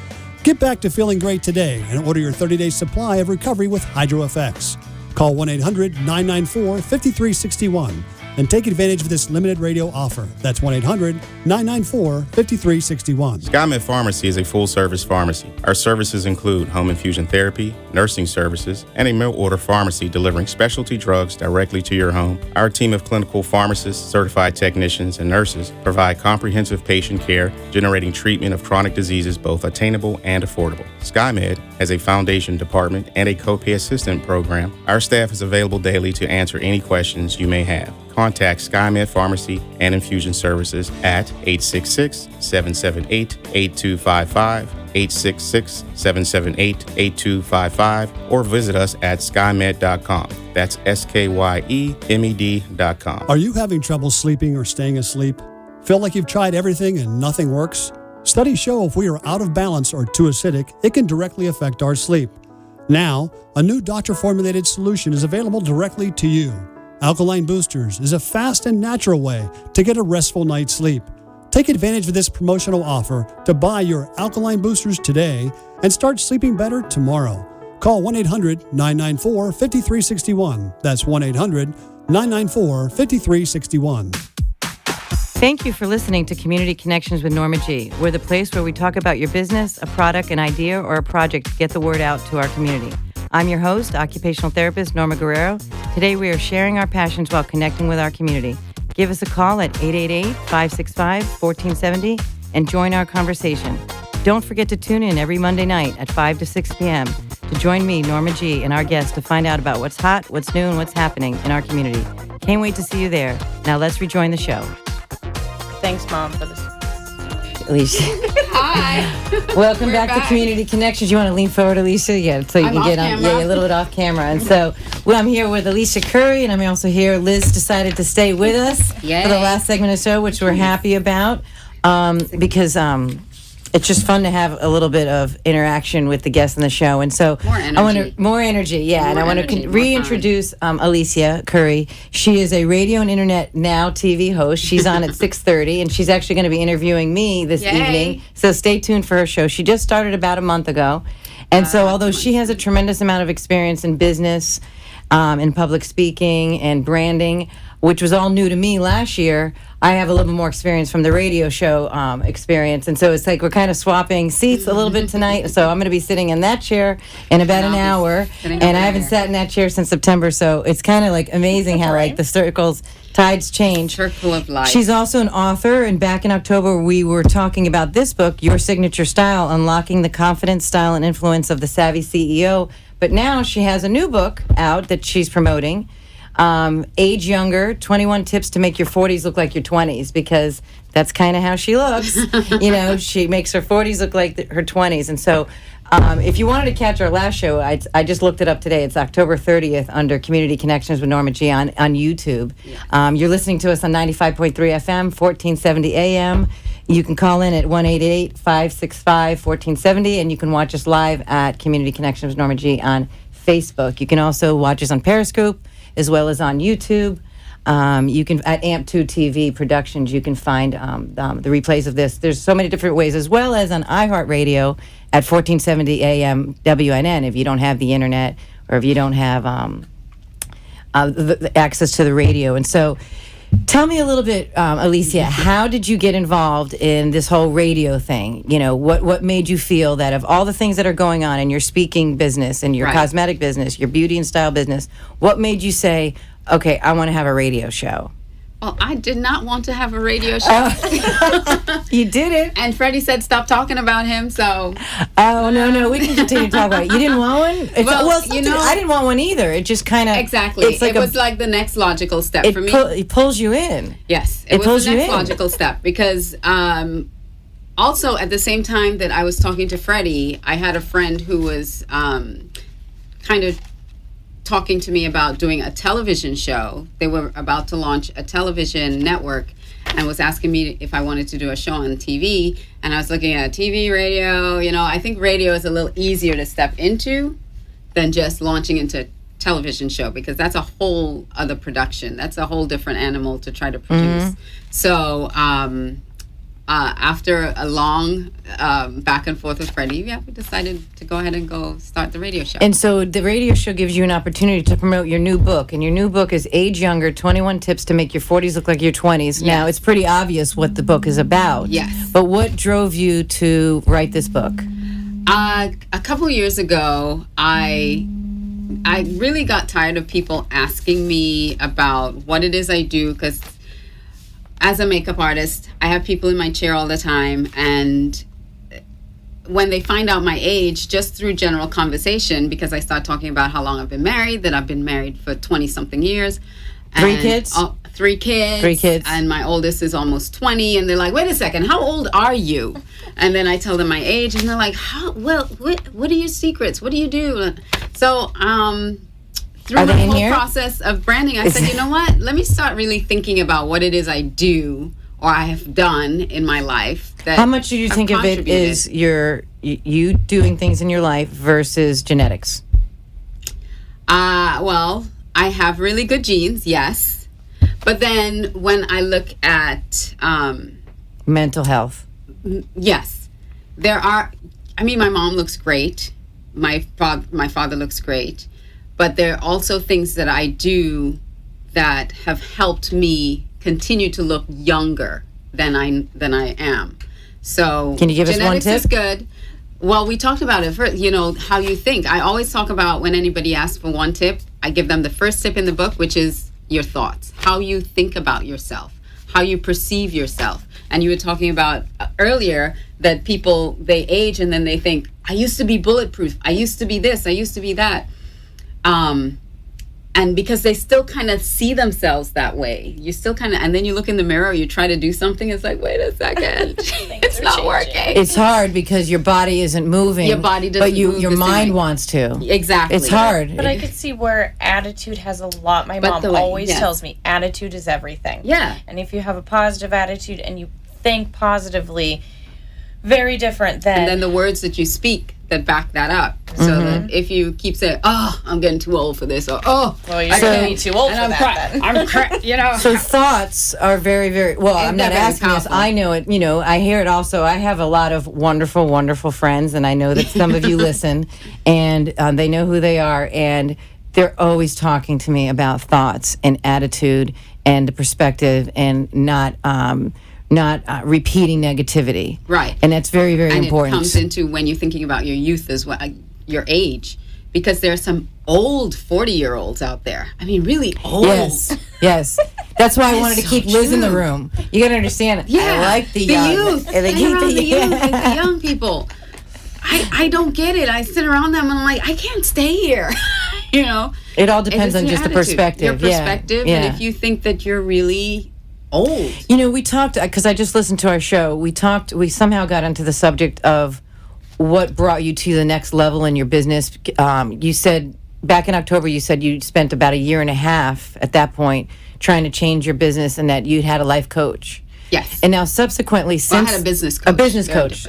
Speaker 1: Get back to feeling great today and order your 30-day supply of Recovery with HydroFX. Call 1-800-994-5361 and take advantage of this limited radio offer. That's 1-800-994-5361.
Speaker 2: SkyMed Pharmacy is a full-service pharmacy. Our services include home infusion therapy, nursing services, and a mail-order pharmacy delivering specialty drugs directly to your home. Our team of clinical pharmacists, certified technicians, and nurses provide comprehensive patient care, generating treatment of chronic diseases both attainable and affordable. SkyMed has a foundation department and a copay assistant program. Our staff is available daily to answer any questions you may have. Contact SkyMed Pharmacy and Infusion Services at 866-778-8255, 866-778-8255, or visit us at skymed.com. That's SKYEMED.com.
Speaker 1: Are you having trouble sleeping or staying asleep? Feel like you've tried everything and nothing works? Studies show if we are out of balance or too acidic, it can directly affect our sleep. Now, a new doctor-formulated solution is available directly to you. Alkaline Boosters is a fast and natural way to get a restful night's sleep. Take advantage of this promotional offer to buy your Alkaline Boosters today and start sleeping better tomorrow. Call 1-800-994-5361. That's 1-800-994-5361.
Speaker 4: Thank you for listening to Community Connections with Norma G. We're the place where we talk about your business, a product, an idea, or a project to get the word out to our community. I'm your host, occupational therapist Norma Guerrero. Today we are sharing our passions while connecting with our community. Give us a call at 888-565-1470 and join our conversation. Don't forget to tune in every Monday night at 5 to 6 p.m. to join me, Norma G, and our guests to find out about what's hot, what's new, and what's happening in our community. Can't wait to see you there. Now let's rejoin the show.
Speaker 5: Thanks, Mom, for this.
Speaker 4: Alicia.
Speaker 7: Hi.
Speaker 4: Welcome
Speaker 7: We're
Speaker 4: back to
Speaker 7: back.
Speaker 4: Community Connections. You want to lean forward, Alicia? Yeah, so you
Speaker 7: I'm
Speaker 4: can
Speaker 7: off
Speaker 4: get on.
Speaker 7: camera.
Speaker 4: Yeah, you're a little bit off camera. And so, I'm here with Alicia Curry, and I'm also here. Liz decided to stay with us for the
Speaker 7: Yay.
Speaker 4: last segment of the show, which we're happy about, because it's just fun to have a little bit of interaction with the guests on the show. And so,
Speaker 7: More
Speaker 4: I want to
Speaker 7: energy.
Speaker 4: more energy, yeah. And I
Speaker 7: More
Speaker 4: want
Speaker 7: energy,
Speaker 4: to
Speaker 7: more
Speaker 4: reintroduce Alicia Curry. She is a radio and internet now TV host. She's on at 6:30, and she's actually going to be interviewing me this
Speaker 7: Yay.
Speaker 4: evening. So stay tuned for her show. She just started about a month ago. And so although she has a tremendous amount of experience in business, in public speaking and branding, which was all new to me last year, I have a little bit more experience from the radio show experience. And so it's like we're kind of swapping seats a little bit tonight. So I'm going to be sitting in that chair in about an
Speaker 7: I'll be
Speaker 4: hour.
Speaker 7: sitting
Speaker 4: And I
Speaker 7: over
Speaker 4: haven't
Speaker 7: there.
Speaker 4: sat in that chair since September. So it's kind of like amazing how like the circles, tides change.
Speaker 7: Circle of life.
Speaker 4: She's also an author, and back in October, we were talking about this book, Your Signature Style, Unlocking the Confidence, Style, and Influence of the Savvy CEO. But now she has a new book out that she's promoting, Age Younger, 21 Tips to Make Your 40s Look Like Your 20s, because that's kind of how she looks. You know, she makes her 40s look like her 20s. And so if you wanted to catch our last show, I just looked it up today. It's October 30th under Community Connections with Norma G on YouTube. You're listening to us on 95.3 FM, 1470 AM. You can call in at 1-888-565-1470, and you can watch us live at Community Connections with Norma G on Facebook. You can also watch us on Periscope as well as on YouTube. You can at AMP2 TV Productions. You can find the replays of this. There's so many different ways, as well as on iHeartRadio at 1470 AM WNN. If you don't have the internet or if you don't have the access to the radio, and so. Tell me a little bit, Alicia, how did you get involved in this whole radio thing? You know, what made you feel that of all the things that are going on in your speaking business and your
Speaker 7: Right.
Speaker 4: cosmetic business, your beauty and style business, what made you say, okay, I want to have a radio show?
Speaker 7: Well, I did not want to have a radio show.
Speaker 4: You did it.
Speaker 7: And Freddie said stop talking about him, so
Speaker 4: Oh, no, we can continue to talk about it. You didn't want one? It's,
Speaker 7: Well, you know-
Speaker 4: I didn't want one either. It just kind of...
Speaker 7: exactly.
Speaker 4: It's like
Speaker 7: it was like the next logical step for me.
Speaker 4: it pulls you in.
Speaker 7: Yes,
Speaker 4: It
Speaker 7: it
Speaker 4: pulls
Speaker 7: was the
Speaker 4: you
Speaker 7: next
Speaker 4: in.
Speaker 7: logical step because also at the same time that I was talking to Freddie, I had a friend who was kind of talking to me about doing a television show. They were about to launch a television network and was asking me if I wanted to do a show on TV. And I was looking at TV, radio. You know, I think radio is a little easier to step into than just launching into a television show because that's a whole other production. That's a whole different animal to try to produce. So after a long back and forth with Freddie, we decided to go ahead and go start the radio show.
Speaker 4: And so the radio show gives you an opportunity to promote your new book. And your new book is Age Younger, 21 Tips to Make Your 40s Look Like Your 20s. Now, it's pretty obvious what the book is about.
Speaker 7: Yes.
Speaker 4: But what drove you to write this book?
Speaker 7: A couple years ago, I really got tired of people asking me about what it is I do because as a makeup artist, I have people in my chair all the time, and when they find out my age, just through general conversation, because I start talking about how long I've been married, that I've been married for 20-something years.
Speaker 4: Three
Speaker 7: and-
Speaker 4: kids?
Speaker 7: Three kids.
Speaker 4: 3 kids.
Speaker 7: And my oldest is almost 20, and they're like, wait a second, how old are you? And then I tell them my age, and they're like, what are your secrets? What do you do? So, through
Speaker 4: Are
Speaker 7: the
Speaker 4: they in
Speaker 7: whole
Speaker 4: here?
Speaker 7: process of branding, I said, you know what? Let me start really thinking about what it is I do or I have done in my life. That
Speaker 4: How much do you
Speaker 7: have
Speaker 4: think of it
Speaker 7: contributed.
Speaker 4: is you doing things in your life versus genetics?
Speaker 7: Well, I have really good genes, yes. But then when I look at,
Speaker 4: Mental health.
Speaker 7: yes, there are, I mean, my mom looks great. My father looks great. But there are also things that I do that have helped me continue to look younger than I am. So
Speaker 4: Can you give us one
Speaker 7: genetics is
Speaker 4: tip?
Speaker 7: good. Well, we talked about it first, how you think. I always talk about when anybody asks for one tip, I give them the first tip in the book, which is your thoughts, how you think about yourself, how you perceive yourself. And you were talking about earlier that people, they age and then they think, I used to be bulletproof. I used to be this. I used to be that. And because they still kind of see themselves that way, you still kind of, and then you look in the mirror, you try to do something, it's like, wait a second, it's not working.
Speaker 4: It's hard because your body isn't moving.
Speaker 7: Your body doesn't
Speaker 4: but
Speaker 7: move
Speaker 4: your
Speaker 7: the
Speaker 4: mind
Speaker 7: same.
Speaker 4: wants to.
Speaker 7: Exactly.
Speaker 4: It's hard.
Speaker 5: But I could see where attitude has a lot. My mom always tells me attitude is everything.
Speaker 7: Yeah.
Speaker 5: And if you have a positive attitude and you think positively, very different than...
Speaker 7: And then the words that you speak that back that up. So that if you keep saying, oh, I'm getting too old for this, or oh,
Speaker 5: well, you're going to be too old for that then.
Speaker 7: I'm
Speaker 4: So thoughts are very, very, well, I'm not
Speaker 7: they're very
Speaker 4: asking this.
Speaker 7: powerful.
Speaker 4: I know it, I hear it also. I have a lot of wonderful, wonderful friends, and I know that some of you listen, and they know who they are, and they're always talking to me about thoughts and attitude and perspective and not repeating negativity.
Speaker 7: Right.
Speaker 4: And that's very, very important.
Speaker 7: It comes into when you're thinking about your youth as well, your age, because there are some old 40-year-olds out there. I mean, really old.
Speaker 4: Yes. That's why I wanted to
Speaker 7: so
Speaker 4: keep Liz in the
Speaker 7: true.
Speaker 4: room. You got to understand.
Speaker 7: Yeah.
Speaker 4: I like the
Speaker 7: youth.
Speaker 4: and
Speaker 7: Hang around the youth, the young people. I don't get it. I sit around them and I'm like, I can't stay here.
Speaker 4: It all depends on
Speaker 7: your
Speaker 4: just the
Speaker 7: attitude,
Speaker 4: perspective.
Speaker 7: Your perspective,
Speaker 4: Yeah.
Speaker 7: and if you think that you're really old.
Speaker 4: We talked, because I just listened to our show, we somehow got into the subject of what brought you to the next level in your business. You said, back in October, you said you spent about a year and a half at that point trying to change your business and that you'd had a life coach.
Speaker 7: Yes.
Speaker 4: And now subsequently, since...
Speaker 7: I had a business coach.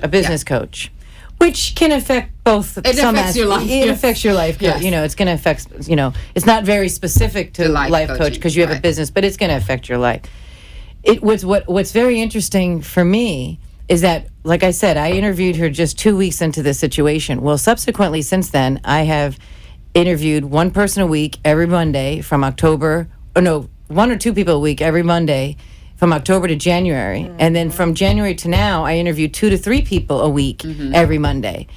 Speaker 4: A business coach. Which can affect both.
Speaker 7: It affects your life.
Speaker 4: It affects your life.
Speaker 7: Yes.
Speaker 4: It's going to affect, it's not very specific to life coach because you have a business, but it's going to affect your life. What's very interesting for me is that, like I said, I interviewed her just 2 weeks into this situation. Well, subsequently, since then, I have interviewed one person a week every Monday from October, one or two people a week every Monday from October to January. Mm-hmm. And then from January to now, I interview 2 to 3 people a week every Monday.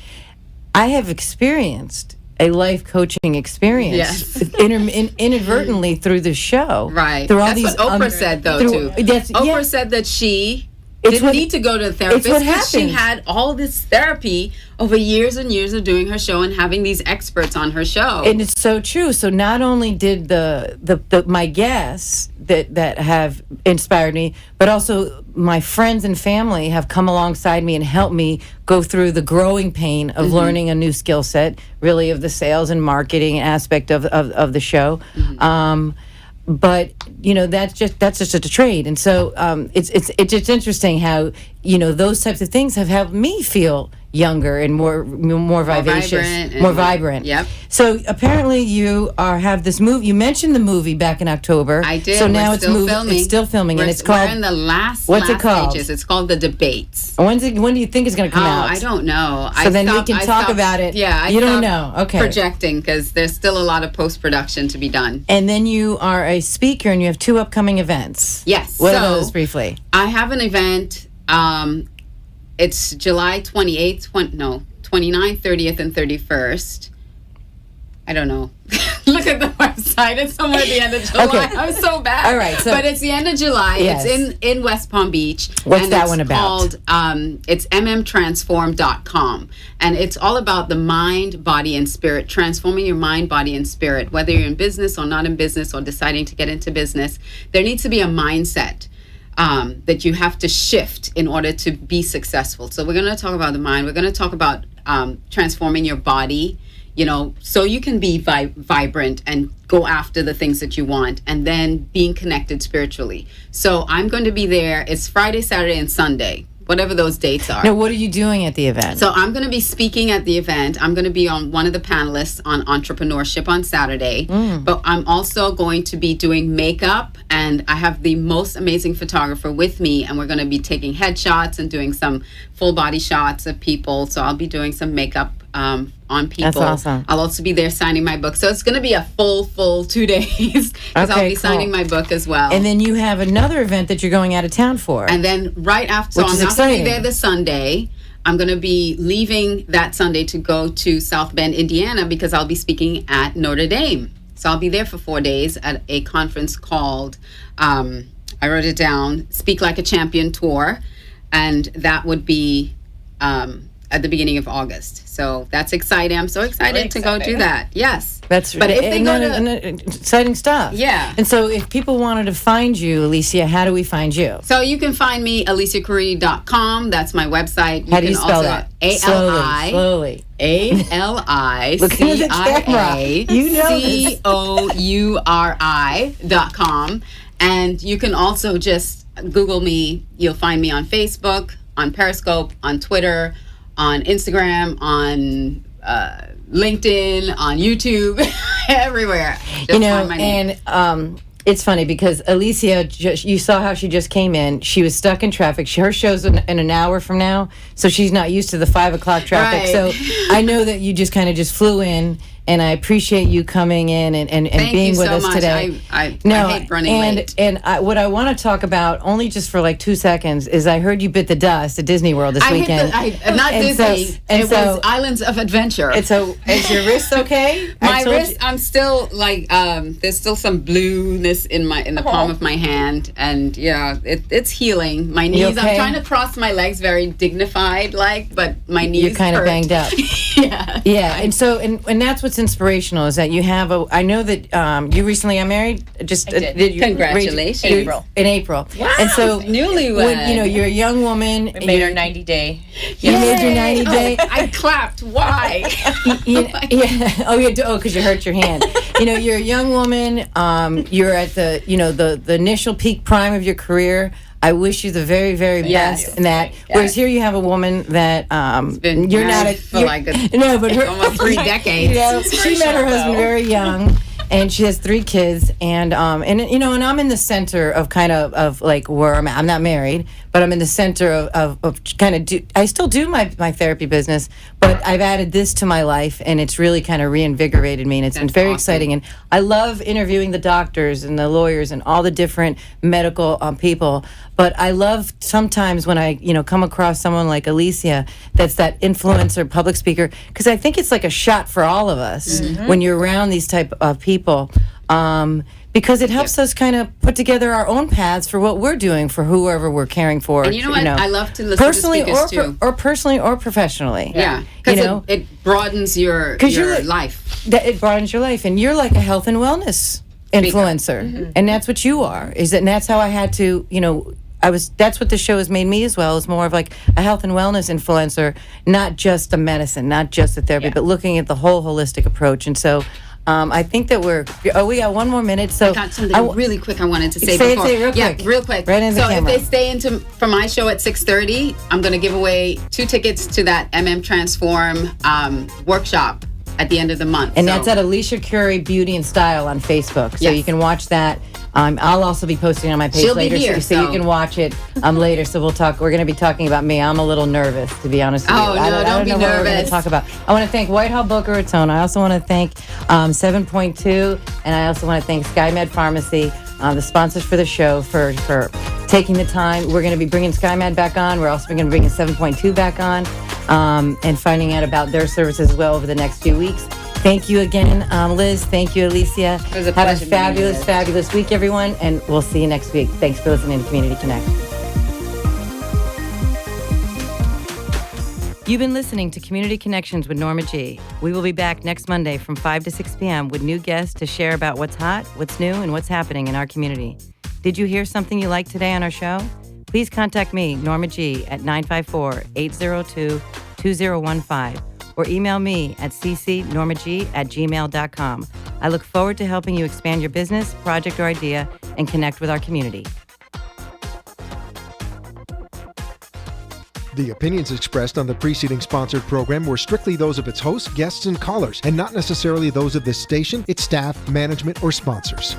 Speaker 4: I have experienced a life coaching experience inadvertently through the show.
Speaker 7: Right.
Speaker 4: Through all
Speaker 7: That's
Speaker 4: these
Speaker 7: what Oprah said, though, too. Oprah said that she didn't need to go to a therapist because she had all this therapy over years and years of doing her show and having these experts on her show.
Speaker 4: And it's so true. So not only did the my guests that have inspired me, but also my friends and family have come alongside me and helped me go through the growing pain of learning a new skill set, really of the sales and marketing aspect of the show. But that's just a trade, and so it's just interesting how those types of things have helped me feel younger and more vivacious, more vibrant.
Speaker 7: Yep.
Speaker 4: So apparently you have this movie. You mentioned the movie back in October.
Speaker 7: I did.
Speaker 4: So now
Speaker 7: It's still filming,
Speaker 4: and it's called.
Speaker 7: We're in the last.
Speaker 4: What's it called?
Speaker 7: Stages. It's called The Debates.
Speaker 4: When do you think it's going to come out?
Speaker 7: I don't know.
Speaker 4: So then we can talk about it.
Speaker 7: Yeah,
Speaker 4: you don't know. Okay.
Speaker 7: Projecting because there's still a lot of post production to be done.
Speaker 4: And then you are a speaker, and you have 2 upcoming events.
Speaker 7: Yes.
Speaker 4: What are those briefly?
Speaker 7: I have an event. It's July 28th, 29th, 30th, and 31st. I don't know. Look at the website. It's somewhere at the end of July.
Speaker 4: Okay.
Speaker 7: I'm so bad.
Speaker 4: All right.
Speaker 7: But it's the end of July.
Speaker 4: Yes.
Speaker 7: It's in West Palm Beach.
Speaker 4: What's
Speaker 7: and
Speaker 4: that
Speaker 7: it's
Speaker 4: one about?
Speaker 7: Called, it's mmtransform.com. And it's all about the mind, body, and spirit, transforming your mind, body, and spirit. Whether you're in business or not in business or deciding to get into business, there needs to be a mindset that you have to shift in order to be successful. So we're going to talk about the mind. We're going to talk about transforming your body, so you can be vibrant and go after the things that you want, and then being connected spiritually. So I'm going to be there. It's Friday, Saturday, and Sunday, whatever those dates are.
Speaker 4: Now, what are you doing at the event?
Speaker 7: So I'm going to be speaking at the event. I'm going to be on one of the panelists on entrepreneurship on Saturday. But I'm also going to be doing makeup, and I have the most amazing photographer with me, and we're going to be taking headshots and doing some full body shots of people. So I'll be doing some makeup on people.
Speaker 4: That's awesome.
Speaker 7: I'll also be there signing my book. So it's going to be a full 2 days because I'll be signing my book as well.
Speaker 4: And then you have another event that you're going out of town for.
Speaker 7: And then right after, so I'm not going to be there this Sunday. I'm going to be leaving that Sunday to go to South Bend, Indiana, because I'll be speaking at Notre Dame. So I'll be there for 4 days at a conference called, I wrote it down, Speak Like a Champion Tour. And that would be at the beginning of August. So that's exciting. I'm so excited
Speaker 5: Really
Speaker 7: to go do
Speaker 5: exciting.
Speaker 7: that. Yes.
Speaker 4: That's
Speaker 7: But if they go to,
Speaker 4: exciting stuff.
Speaker 7: Yeah.
Speaker 4: And so if people wanted to find you, Alicia, how do we find you?
Speaker 7: so you can find me aliciacaridi.com. That's my website. You
Speaker 4: How do you
Speaker 7: can
Speaker 4: spell
Speaker 7: also,
Speaker 4: that?
Speaker 7: A-L-I.
Speaker 4: Slowly.
Speaker 7: A-L-I-C-I-A
Speaker 4: Look at the camera. You know this.
Speaker 7: C-O-U-R-I.com. And you can also just Google me. You'll find me on Facebook, on Periscope, on Twitter, on Instagram, on LinkedIn, on YouTube, everywhere. Just find my name.
Speaker 4: and it's funny because Alicia, you saw how she just came in. She was stuck in traffic. Her show's in an hour from now, so she's not used to the 5 o'clock traffic.
Speaker 7: Right.
Speaker 4: So I know that you just kind of just flew in, and I appreciate you coming in and
Speaker 7: Thank
Speaker 4: being
Speaker 7: you
Speaker 4: with
Speaker 7: so
Speaker 4: us
Speaker 7: much.
Speaker 4: today.
Speaker 7: I hate running late.
Speaker 4: And what I want to talk about, only just for like 2 seconds, is I heard you bit the dust at Disney World this weekend.
Speaker 7: Not
Speaker 4: And
Speaker 7: Disney.
Speaker 4: so-
Speaker 7: Was Islands of Adventure.
Speaker 4: And so, is your wrist okay?
Speaker 7: My wrist, I'm still like, there's still some blueness in the palm of my hand, and it's healing. My knees,
Speaker 4: okay?
Speaker 7: I'm trying to cross my legs very dignified, but my knees
Speaker 4: You're kind of
Speaker 7: hurt.
Speaker 4: banged up. Yeah, and so and that's what's inspirational is that you have I know that you recently got married. Just
Speaker 5: I did.
Speaker 4: you
Speaker 7: Congratulations.
Speaker 5: April.
Speaker 4: in April.
Speaker 7: Wow,
Speaker 4: And so
Speaker 7: newlywed.
Speaker 4: when, you're a young woman.
Speaker 5: We made our 90-day.
Speaker 4: You made your 90 day.
Speaker 7: I clapped. Why?
Speaker 4: Because you hurt your hand. You're a young woman. You're at the initial peak prime of your career. I wish you the very, very
Speaker 7: Yes.
Speaker 4: best in that. Whereas here you have a woman that
Speaker 7: Been
Speaker 4: you're not
Speaker 7: married for like almost 3 decades.
Speaker 4: she met her husband very young, and she has 3 kids, and I'm in the center of kind of like where I'm at. I'm not married, but I'm in the center of kind of I still do my therapy business, but I've added this to my life, and it's really kind of reinvigorated me, and it's been
Speaker 7: That's
Speaker 4: very
Speaker 7: awesome.
Speaker 4: exciting. And I love interviewing the doctors and the lawyers and all the different medical people. But I love sometimes when I, come across someone like Alicia, that's that influencer, public speaker, because I think it's like a shot for all of us when you're around these type of people, because it helps us kind of put together our own paths for what we're doing for whoever we're caring for.
Speaker 7: And you know what? I love to listen
Speaker 4: personally
Speaker 7: to speakers too.
Speaker 4: or personally or professionally.
Speaker 7: Yeah, because it broadens your life.
Speaker 4: It broadens your life, and you're like a health and wellness influencer, and that's what you are. And that's how I had to, that's what the show has made me as well. Is more of like a health and wellness influencer, not just a medicine, not just a therapy, but looking at the whole holistic approach. And so, I think that we got 1 more minute. So
Speaker 7: I got something really quick I wanted to say
Speaker 4: Say it,
Speaker 7: before.
Speaker 4: say it real quick.
Speaker 7: Yeah, real quick.
Speaker 4: Right in the
Speaker 7: so
Speaker 4: camera.
Speaker 7: if they stay for my show at 6:30, I'm going to give away 2 tickets to that Transform workshop at the end of the month.
Speaker 4: And that's at Alicia Curry Beauty and Style on Facebook. So
Speaker 7: Yes.
Speaker 4: you can watch that. I'll also be posting on my page
Speaker 7: She'll be
Speaker 4: later,
Speaker 7: here,
Speaker 4: so you can watch it later. So we'll talk. We're going to be talking about me. I'm a little nervous, to be honest with you.
Speaker 7: Oh, no,
Speaker 4: I
Speaker 7: don't
Speaker 4: don't
Speaker 7: be
Speaker 4: know what we're going
Speaker 7: nervous.
Speaker 4: to talk about. I want to thank Whitehall Boca Raton. I also want to thank 7.2, and I also want to thank SkyMed Pharmacy, the sponsors for the show, for taking the time. We're going to be bringing SkyMed back on. We're also going to be bringing 7.2 back on, and finding out about their services as well over the next few weeks. Thank you again, Liz. Thank you, Alicia.
Speaker 7: It was a
Speaker 4: Have
Speaker 7: pleasure
Speaker 4: a
Speaker 7: being
Speaker 4: fabulous,
Speaker 7: here.
Speaker 4: fabulous week, everyone, and we'll see you next week. Thanks for listening to Community Connect. You've been listening to Community Connections with Norma G. We will be back next Monday from 5 to 6 p.m. with new guests to share about what's hot, what's new, and what's happening in our community. Did you hear something you liked today on our show? Please contact me, Norma G, at 954-802-2015. or email me at ccnormag@gmail.com. I look forward to helping you expand your business, project, or idea and connect with our community.
Speaker 3: The opinions expressed on the preceding sponsored program were strictly those of its hosts, guests, and callers, and not necessarily those of this station, its staff, management, or sponsors.